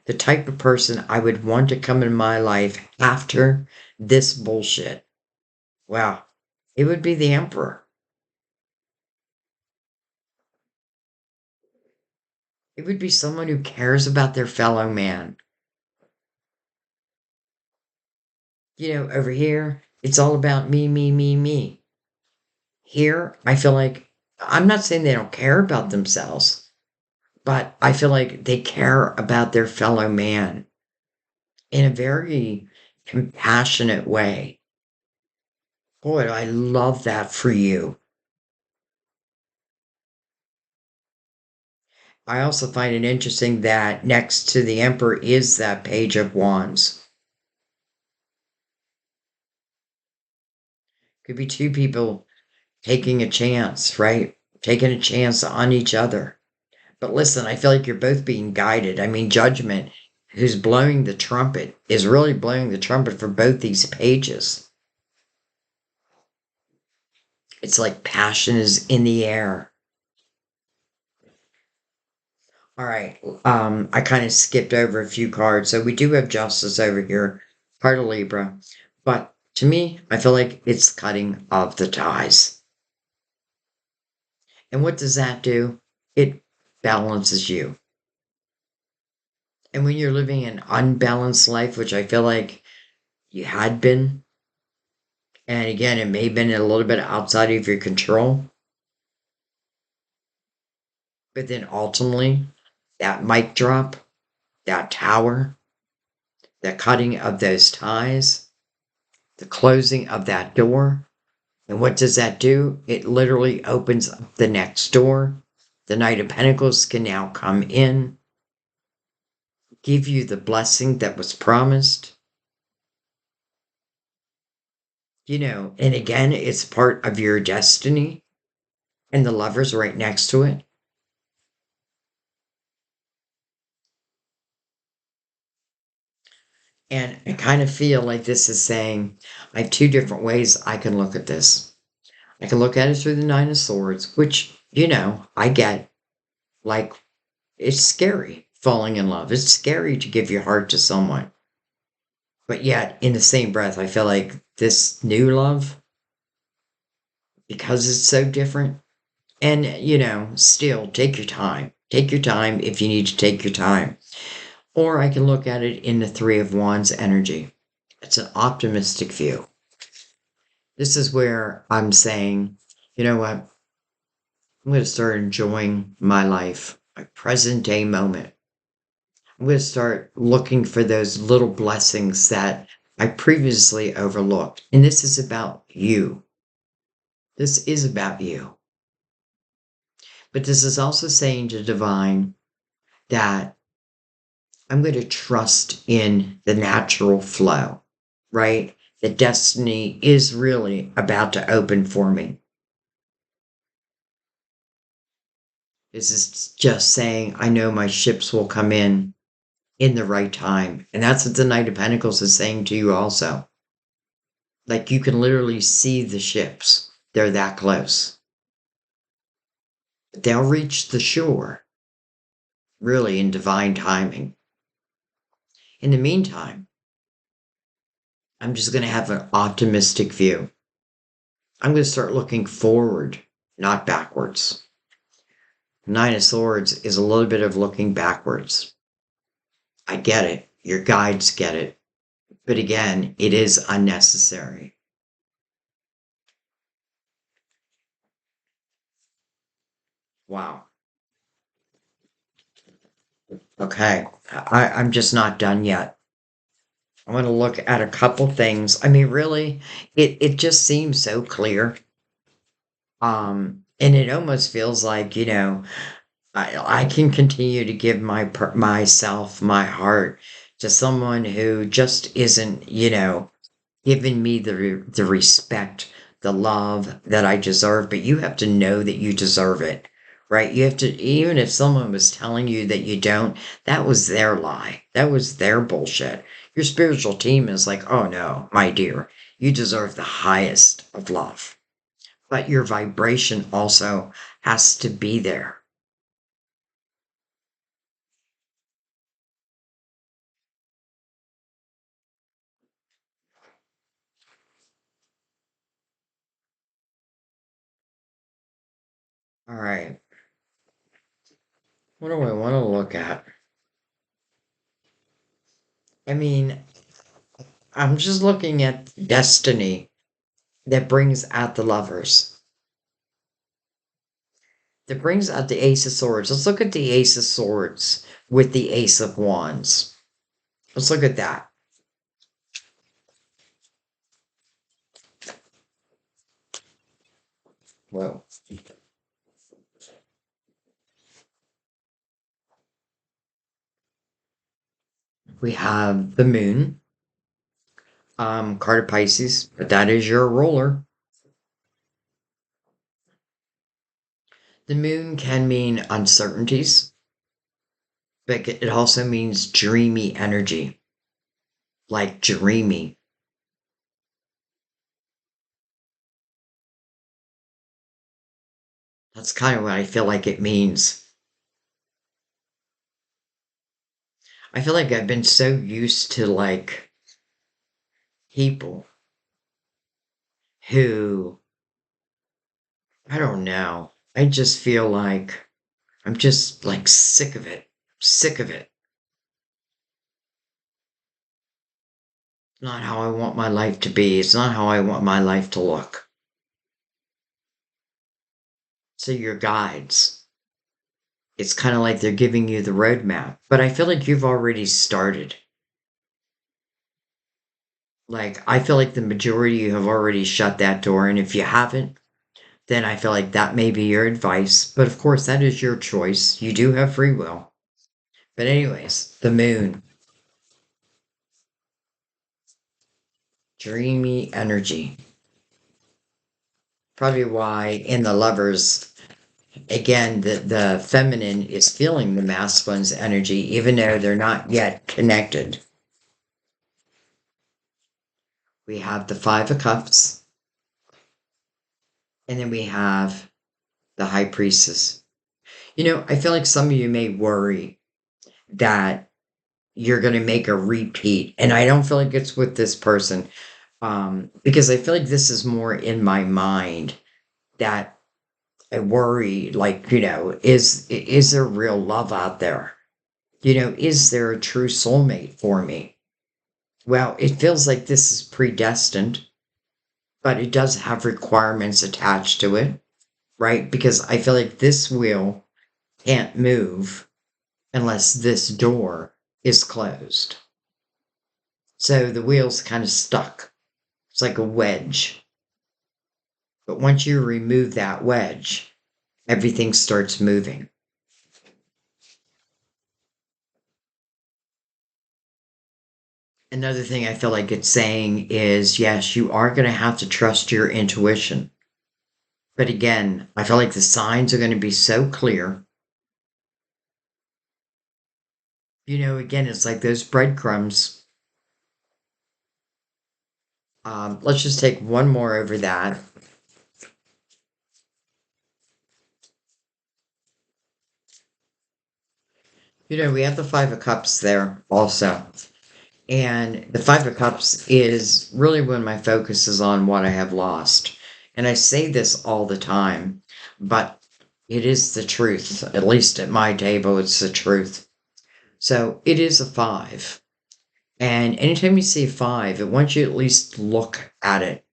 the type of person I would want to come in my life after this bullshit. Wow. It would be the Emperor. It would be someone who cares about their fellow man. Over here, it's all about me, me, me, me. Here, I feel like I'm not saying they don't care about themselves, but I feel like they care about their fellow man in a very compassionate way. Boy, I love that for you. I also find it interesting that next to the Emperor is that Page of Wands. Could be two people taking a chance, right? Taking a chance on each other. But listen, I feel like you're both being guided. I mean, Judgment, who's blowing the trumpet, is really blowing the trumpet for both these pages. It's like passion is in the air. All right. I kind of skipped over a few cards. So we do have Justice over here, part of Libra. But to me, I feel like it's cutting of the ties. And what does that do? It balances you. And when you're living an unbalanced life, which I feel like you had been, and again, it may have been a little bit outside of your control, but then ultimately, that mic drop, that tower, the cutting of those ties, the closing of that door. And what does that do? It literally opens up the next door. The Knight of Pentacles can now come in, give you the blessing that was promised. And again, it's part of your destiny, and the Lover's right next to it. And I kind of feel like this is saying I have two different ways I can look at this. I can look at it through the Nine of Swords, which, I get. Like, it's scary falling in love. It's scary to give your heart to someone. But yet, in the same breath, I feel like this new love, because it's so different, and, still take your time. Take your time if you need to take your time. Or I can look at it in the Three of Wands energy. It's an optimistic view. This is where I'm saying, you know what? I'm going to start enjoying my life, my present day moment. I'm going to start looking for those little blessings that I previously overlooked. And this is about you. This is about you. But this is also saying to Divine that I'm going to trust in the natural flow, right? That destiny is really about to open for me. This is just saying, I know my ships will come in the right time. And that's what the Knight of Pentacles is saying to you also. Like you can literally see the ships. They're that close. They'll reach the shore, really in divine timing. In the meantime, I'm just going to have an optimistic view. I'm going to start looking forward, not backwards. Nine of Swords is a little bit of looking backwards. I get it. Your guides get it. But again, it is unnecessary. Wow. Okay. I'm just not done yet. I want to look at a couple things. I mean, really, it just seems so clear. And it almost feels like, I can continue to give myself, my heart to someone who just isn't, giving me the respect, the love that I deserve. But you have to know that you deserve it, right? You have to, even if someone was telling you that you don't, that was their lie. That was their bullshit. Your spiritual team is like, oh no, my dear, you deserve the highest of love. But your vibration also has to be there. All right. What do I want to look at? I mean, I'm just looking at destiny that brings out the lovers, that brings out the Ace of Swords. Let's look at the Ace of Swords with the Ace of Wands. Let's look at that. Whoa. We have the Moon, card of Pisces, but that is your ruler. The Moon can mean uncertainties, but it also means dreamy energy, like dreamy. That's kind of what I feel like it means. I feel like I've been so used to like people who, I don't know, I just feel like I'm just like sick of it. Sick of it. Not how I want my life to be. It's not how I want my life to look. So your guides, it's kind of like they're giving you the roadmap. But I feel like you've already started. Like I feel like the majority you have already shut that door. And if you haven't, then I feel like that may be your advice. But of course, that is your choice. You do have free will. But anyways, the moon, dreamy energy. Probably why in the lovers, again, the feminine is feeling the masculine's energy, even though they're not yet connected. We have the Five of Cups, and then we have the High Priestess. I feel like some of you may worry that you're going to make a repeat, and I don't feel like it's with this person, because I feel like this is more in my mind that I worry, like, is there real love out there? Is there a true soulmate for me? Well, it feels like this is predestined, but it does have requirements attached to it, right? Because I feel like this wheel can't move unless this door is closed. So the wheel's kind of stuck. It's like a wedge. But once you remove that wedge, everything starts moving. Another thing I feel like it's saying is yes, you are going to have to trust your intuition. But again, I feel like the signs are going to be so clear. Again, it's like those breadcrumbs. Let's just take one more over that. We have the Five of Cups there also. And the Five of Cups is really when my focus is on what I have lost. And I say this all the time, but it is the truth. At least at my table, it's the truth. So it is a five. And anytime you see a five, it wants you to at least look at it.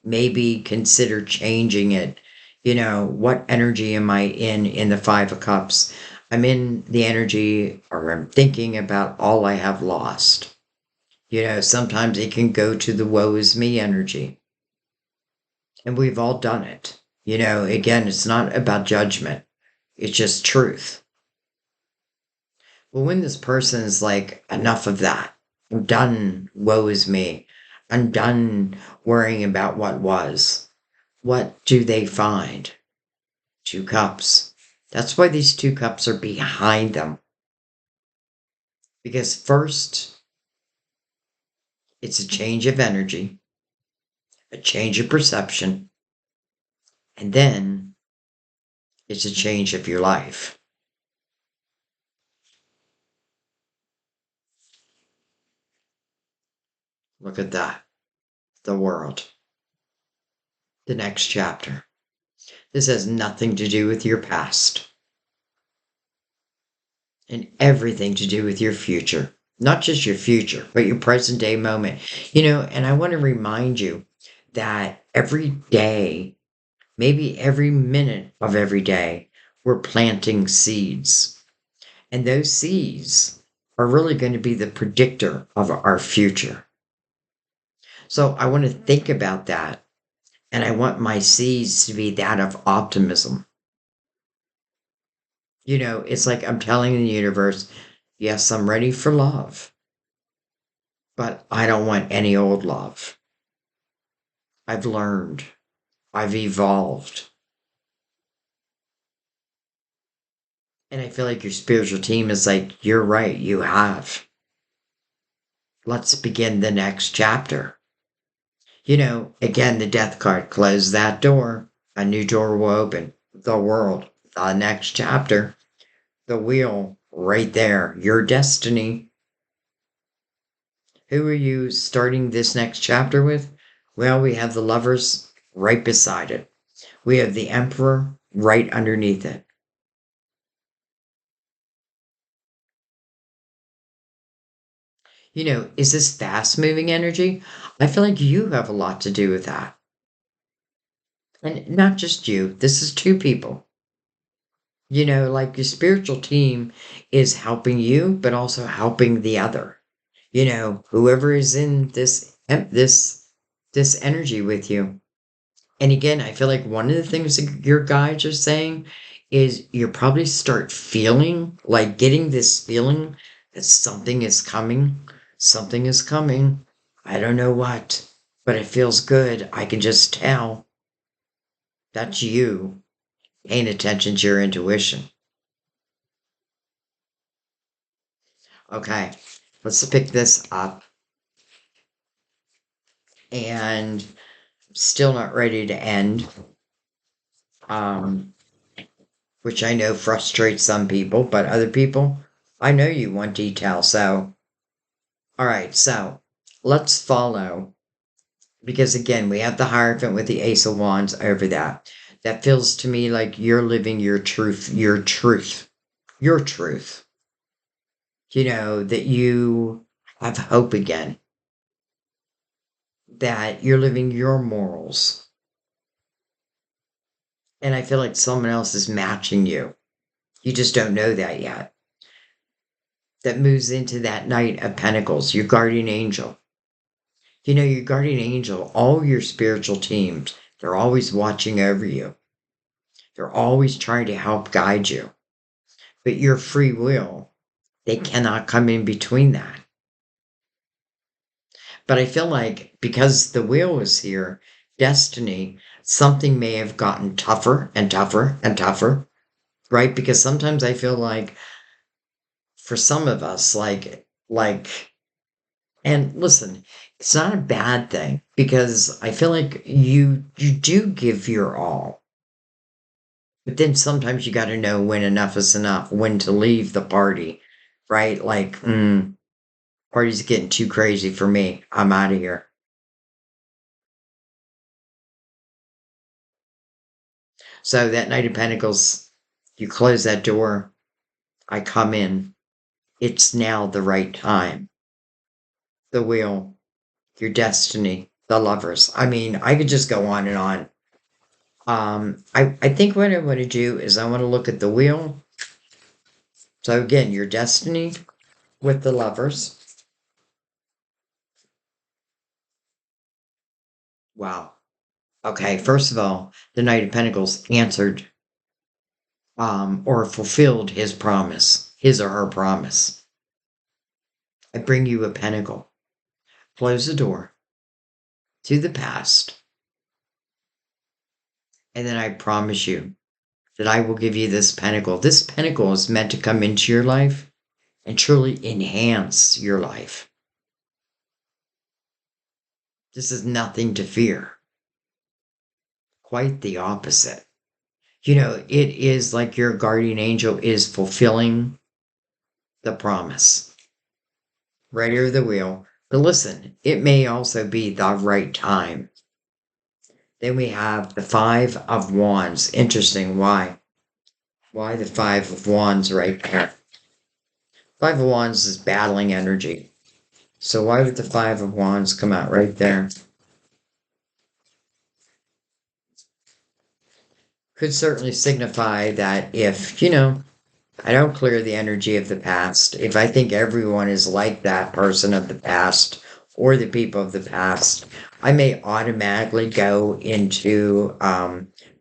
Maybe consider changing it. What energy am I in the Five of Cups? I'm in the energy, or I'm thinking about all I have lost. Sometimes it can go to the woe is me energy. And we've all done it. Again, it's not about judgment, it's just truth. Well, when this person is like, enough of that, I'm done, woe is me, I'm done worrying about what was, what do they find? Two cups. That's why these two cups are behind them. Because first, it's a change of energy, a change of perception, and then it's a change of your life. Look at that. The world. The next chapter. This has nothing to do with your past and everything to do with your future. Not just your future, but your present day moment. And I want to remind you that every day, maybe every minute of every day, we're planting seeds. And those seeds are really going to be the predictor of our future. So I want to think about that. And I want my seeds to be that of optimism. It's like I'm telling the universe, yes, I'm ready for love, but I don't want any old love. I've learned, I've evolved. And I feel like your spiritual team is like, you're right, you have. Let's begin the next chapter. Again, the death card, close that door. A new door will open. The world, the next chapter. The wheel, right there. Your destiny. Who are you starting this next chapter with? Well, we have the lovers right beside it. We have the emperor right underneath it. Is this fast moving energy? I feel like you have a lot to do with that. And not just you, this is two people. Like your spiritual team is helping you, but also helping the other. Whoever is in this energy with you. And again, I feel like one of the things that your guides are saying is you probably start feeling like getting this feeling that something is coming. Something is coming. I don't know what, but it feels good. I can just tell. That's you paying attention to your intuition. Okay, let's pick this up. And still not ready to end. Um, which I know frustrates some people, but other people, I know you want detail. So, all right, so let's follow because again, we have the Hierophant with the Ace of Wands over that. That feels to me like you're living your truth, your truth, your truth. That you have hope again, that you're living your morals. And I feel like someone else is matching you. You just don't know that yet. That moves into that Knight of Pentacles, your guardian angel. Your guardian angel, all your spiritual teams, they're always watching over you. They're always trying to help guide you. But your free will, they cannot come in between that. But I feel like because the wheel is here, destiny, something may have gotten tougher and tougher and tougher, right? Because sometimes I feel like for some of us, and listen, it's not a bad thing because I feel like you do give your all. But then sometimes you got to know when enough is enough, when to leave the party, right? Party's getting too crazy for me. I'm out of here. So that Knight of Pentacles, you close that door. I come in. It's now the right time. The wheel, your destiny, the lovers. I mean, I could just go on and on. I think what I want to do is I want to look at the wheel. So again, your destiny with the lovers. Wow. Okay, first of all, the Knight of Pentacles answered or fulfilled his promise, his or her promise. I bring you a pentacle. Close the door to the past, and then I promise you that I will give you this pentacle. This pentacle is meant to come into your life and truly enhance your life. This is nothing to fear. Quite the opposite. You know, it is like your guardian angel is fulfilling the promise. Right over the wheel. But listen, it may also be the right time. Then we have the Five of Wands. Interesting. Why? Why the Five of Wands right there? Five of Wands is battling energy. So why would the Five of Wands come out right there? Could certainly signify that if, I don't clear the energy of the past, if I think everyone is like that person of the past or the people of the past, I may automatically go into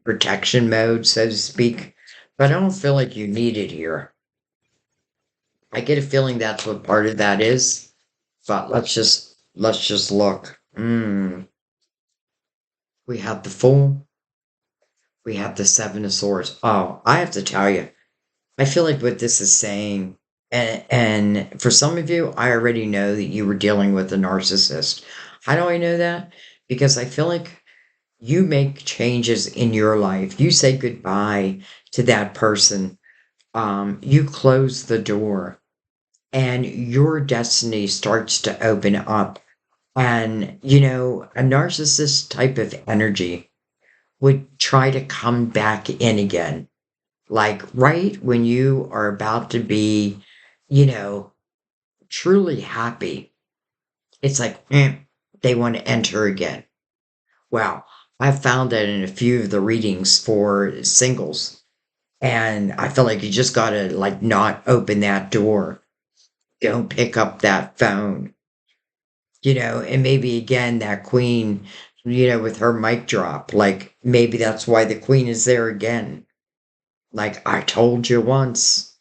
protection mode, so to speak. But I don't feel like you need it here. I get a feeling that's what part of that is. But let's just look. We have the Fool. We have the Seven of Swords. Oh, I have to tell you, I feel like what this is saying, and for some of you, I already know that you were dealing with a narcissist. How do I know that? Because I feel like you make changes in your life. You say goodbye to that person. You close the door, and your destiny starts to open up. And, a narcissist type of energy would try to come back in again. Like right when you are about to be, you know, truly happy, it's like, they want to enter again. Well, I've found that in a few of the readings for singles. And I feel like you just gotta like not open that door. Don't pick up that phone. And maybe again that queen, with her mic drop, like maybe that's why the queen is there again. Like I told you once,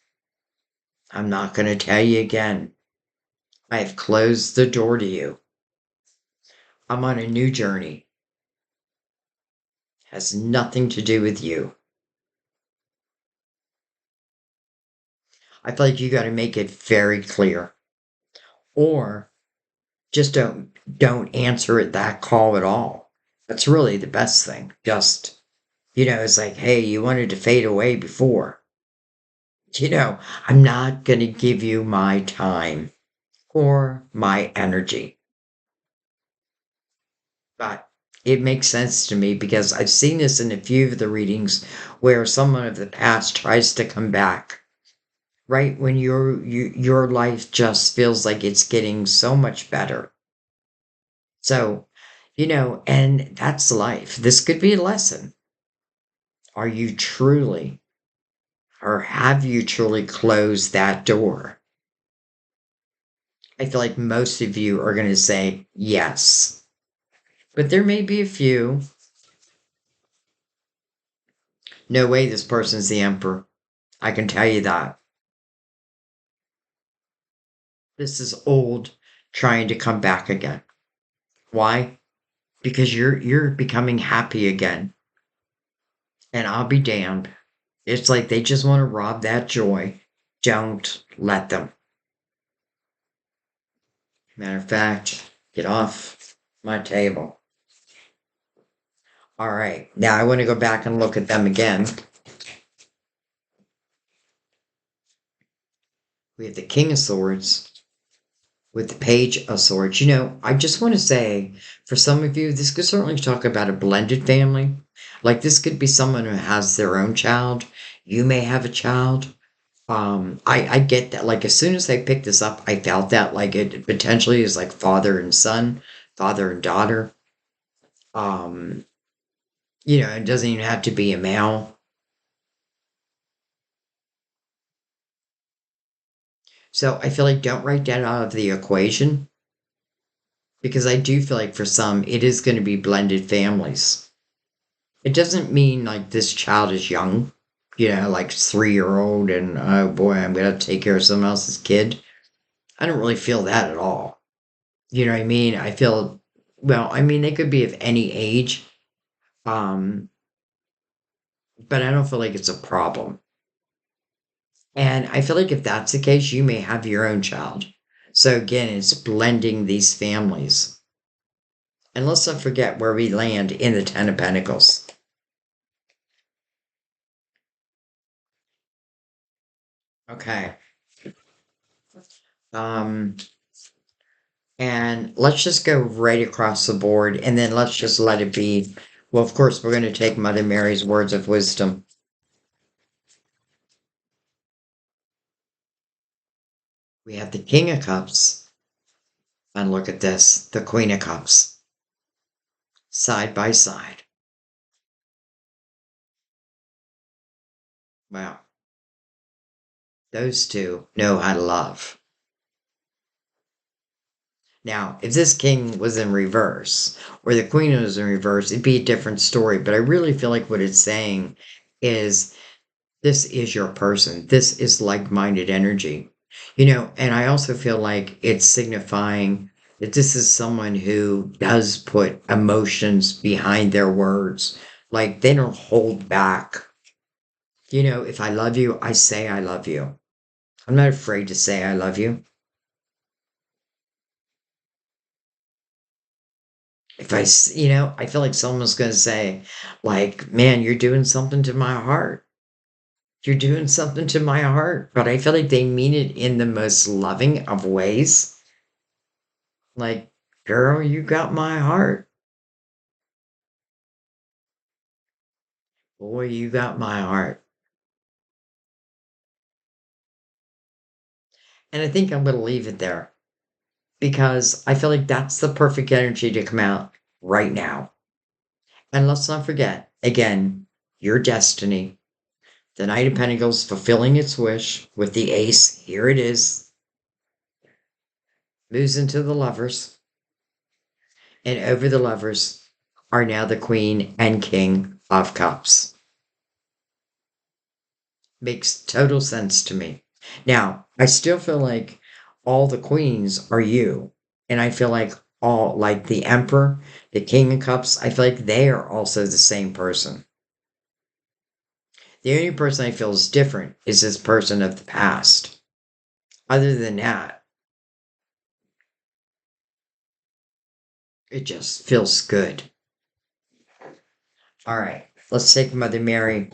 I'm not going to tell you again. I have closed the door to you. I'm on a new journey. Has nothing to do with you. I feel like you got to make it very clear. Or just don't answer it that call at all. That's really the best thing. Just, it's like, hey, you wanted to fade away before. I'm not going to give you my time or my energy. But it makes sense to me because I've seen this in a few of the readings where someone of the past tries to come back, right? When your life just feels like it's getting so much better. So, and that's life. This could be a lesson. Are you truly, or have you truly closed that door? I feel like most of you are going to say yes. But there may be a few. No way this person's the emperor. I can tell you that. This is old trying to come back again. Why? Because you're becoming happy again. And I'll be damned. It's like they just want to rob that joy. Don't let them. Matter of fact, get off my table. All right. Now I want to go back and look at them again. We have the King of Swords. with the Page of Swords. I just want to say, for some of you, this could certainly talk about a blended family. Like this could be someone who has their own child. You may have a child. I get that. Like as soon as I picked this up, I felt that like it potentially is like father and son, father and daughter. Um, it doesn't even have to be a male. So I feel like don't write that out of the equation because I do feel like for some it is going to be blended families. It doesn't mean like this child is young, like 3-year old and oh boy, I'm gonna take care of someone else's kid. I don't really feel that at all. You know what I mean? I feel well, I mean they could be of any age, um, but I don't feel like it's a problem. And I feel like if that's the case, you may have your own child. So again, it's blending these families. And let's not forget where we land in the Ten of Pentacles. Okay. Um, and let's just go right across the board and then let's just let it be. Well, of course, we're going to take Mother Mary's words of wisdom. We have the King of Cups. And look at this, the Queen of Cups. Side by side. Wow. Those two know how to love. Now, if this king was in reverse, or the queen was in reverse, it'd be a different story. But I really feel like what it's saying is this is your person. This is like minded energy. And I also feel like it's signifying that this is someone who does put emotions behind their words. Like they don't hold back. If I love you, I say I love you. I'm not afraid to say I love you. If I feel like someone's going to say, like, man, you're doing something to my heart. You're doing something to my heart. But I feel like they mean it in the most loving of ways. Like, girl, you got my heart. Boy, you got my heart. And I think I'm going to leave it there because I feel like that's the perfect energy to come out right now. And let's not forget, again, your destiny. The Knight of Pentacles fulfilling its wish with the ace. Here it is. Moves into the lovers. And over the lovers are now the Queen and King of Cups. Makes total sense to me. Now, I still feel like all the queens are you. And I feel like like the Emperor, the King of Cups, I feel like they are also the same person. The only person I feel is different is this person of the past. Other than that, it just feels good. All right, let's take Mother Mary.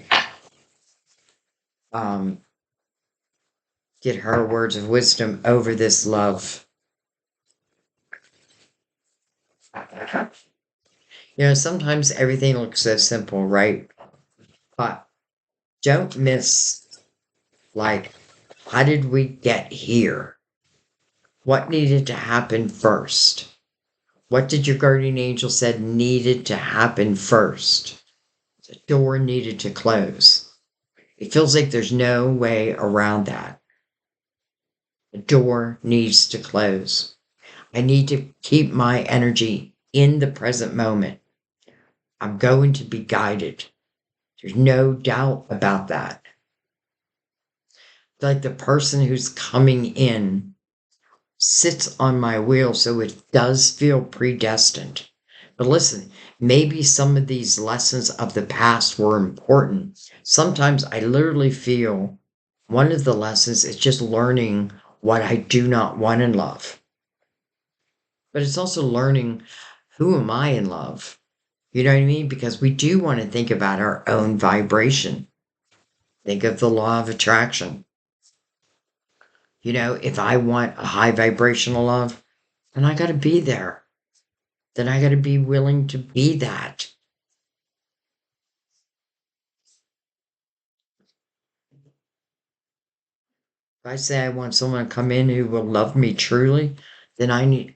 Um, get her words of wisdom over this love. Sometimes everything looks so simple, right? But don't miss, like, how did we get here? What needed to happen first? What did your guardian angel said needed to happen first? The door needed to close. It feels like there's no way around that. The door needs to close. I need to keep my energy in the present moment. I'm going to be guided. There's no doubt about that. Like the person who's coming in sits on my wheel, so it does feel predestined. But listen, maybe some of these lessons of the past were important. Sometimes I literally feel one of the lessons is just learning what I do not want in love. But it's also learning who am I in love? You know what I mean? Because we do want to think about our own vibration. Think of the law of attraction. If I want a high vibrational love, then I got to be there. Then I got to be willing to be that. If I say I want someone to come in who will love me truly, then I need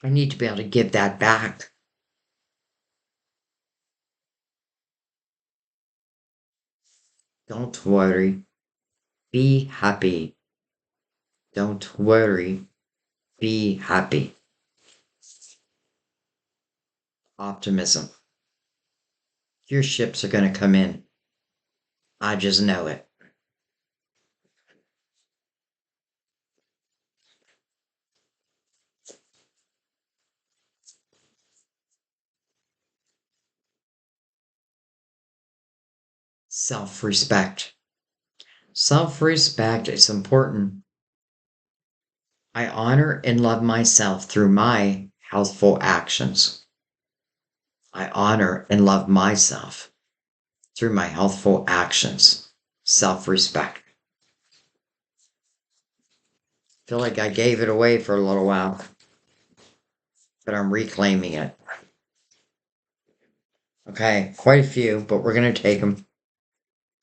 to be able to give that back. Don't worry. Be happy. Don't worry. Be happy. Optimism. Your ships are going to come in. I just know it. Self respect. Self respect is important. I honor and love myself through my healthful actions. I honor and love myself through my healthful actions. Self respect. Feel like I gave it away for a little while, but I'm reclaiming it. Okay, quite a few, but we're going to take them.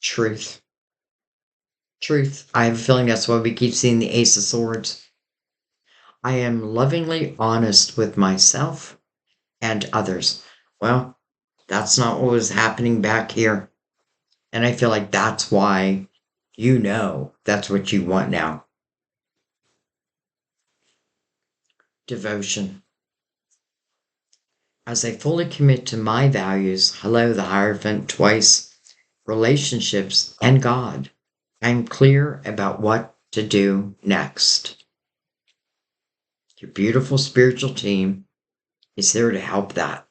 Truth. Truth. I have a feeling that's why we keep seeing the Ace of Swords. I am lovingly honest with myself and others. Well, that's not what was happening back here. And I feel like that's why that's what you want now. Devotion. As I fully commit to my values, hello, the Hierophant twice, relationships, and God, I'm clear about what to do next. Your beautiful spiritual team is here to help that.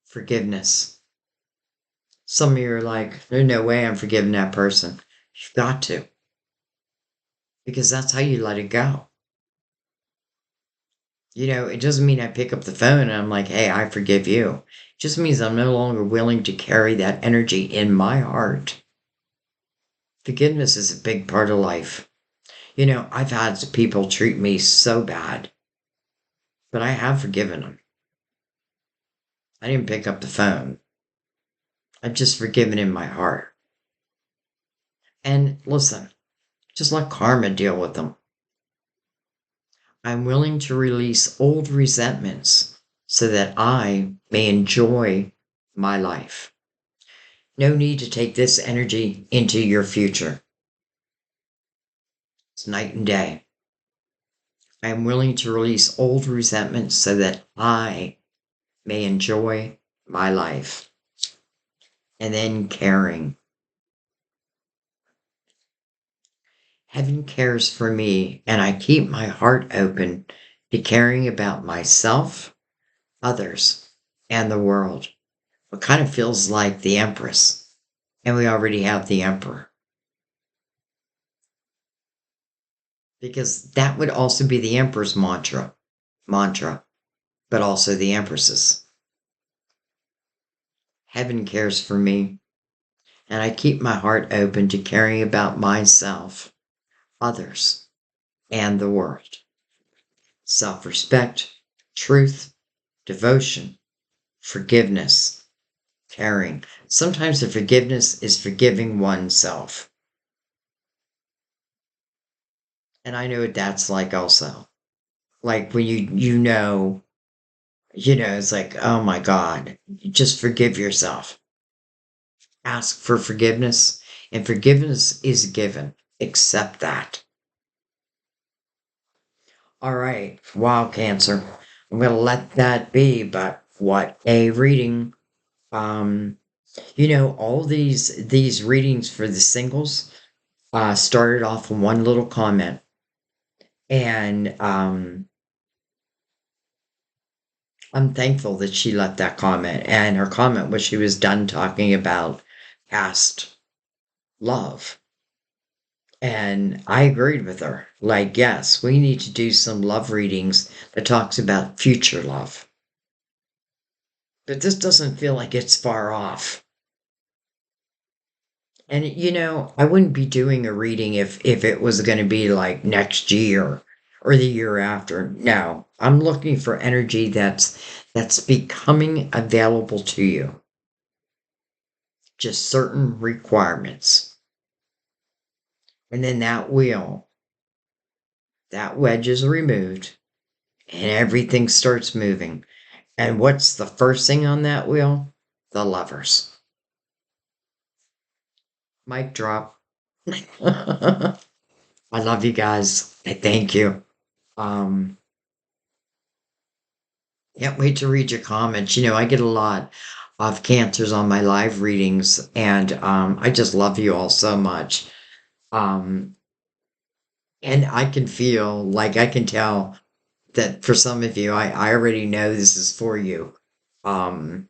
Forgiveness. Some of you are like, there's no way I'm forgiving that person. You've got to, because that's how you let it go. It doesn't mean I pick up the phone and I'm like, hey, I forgive you. It just means I'm no longer willing to carry that energy in my heart. Forgiveness is a big part of life. I've had people treat me so bad, but I have forgiven them. I didn't pick up the phone. I've just forgiven in my heart. And listen, just let karma deal with them. I'm willing to release old resentments so that I may enjoy my life. No need to take this energy into your future. It's night and day. I am willing to release old resentments so that I may enjoy my life. And then caring. Heaven cares for me, and I keep my heart open to caring about myself, others, and the world. It kind of feels like the Empress, and we already have the Emperor. Because that would also be the Emperor's mantra, but also the Empress's. Heaven cares for me, and I keep my heart open to caring about myself, others, and the world. Self-respect, truth, devotion, forgiveness, caring. Sometimes the forgiveness is forgiving oneself. And I know what that's like also. Like when it's like, oh my God, just forgive yourself. Ask for forgiveness, and forgiveness is given. Accept that. All right. Wow, Cancer. I'm going to let that be, but what a reading. Um, all these readings for the singles started off with one little comment. And I'm thankful that she left that comment. And her comment was she was done talking about past love. And I agreed with her. Like, yes, we need to do some love readings that talks about future love. But this doesn't feel like it's far off. And I wouldn't be doing a reading if it was going to be like next year or the year after. No, I'm looking for energy that's becoming available to you. Just certain requirements. And then that wedge is removed and everything starts moving. And what's the first thing on that wheel? The lovers. Mic drop. I love you guys. I thank you. Um, can't wait to read your comments. I get a lot of cancers on my live readings, and I just love you all so much. Um, and I can feel, like, I can tell that for some of you, I already know this is for you. Um,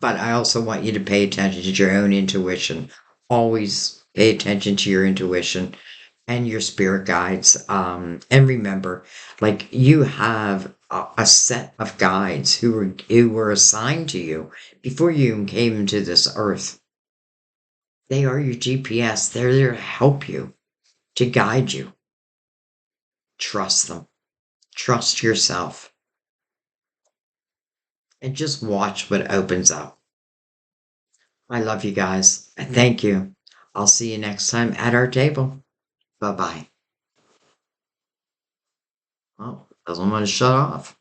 but I also want you to pay attention to your own intuition. Always pay attention to your intuition and your spirit guides. And remember, like, you have a set of guides who were assigned to you before you even came into this earth. They are your GPS. They're there to help you, to guide you. Trust them. Trust yourself. And just watch what opens up. I love you guys. Thank you. I'll see you next time at our table. Bye bye. Oh, doesn't want to shut off.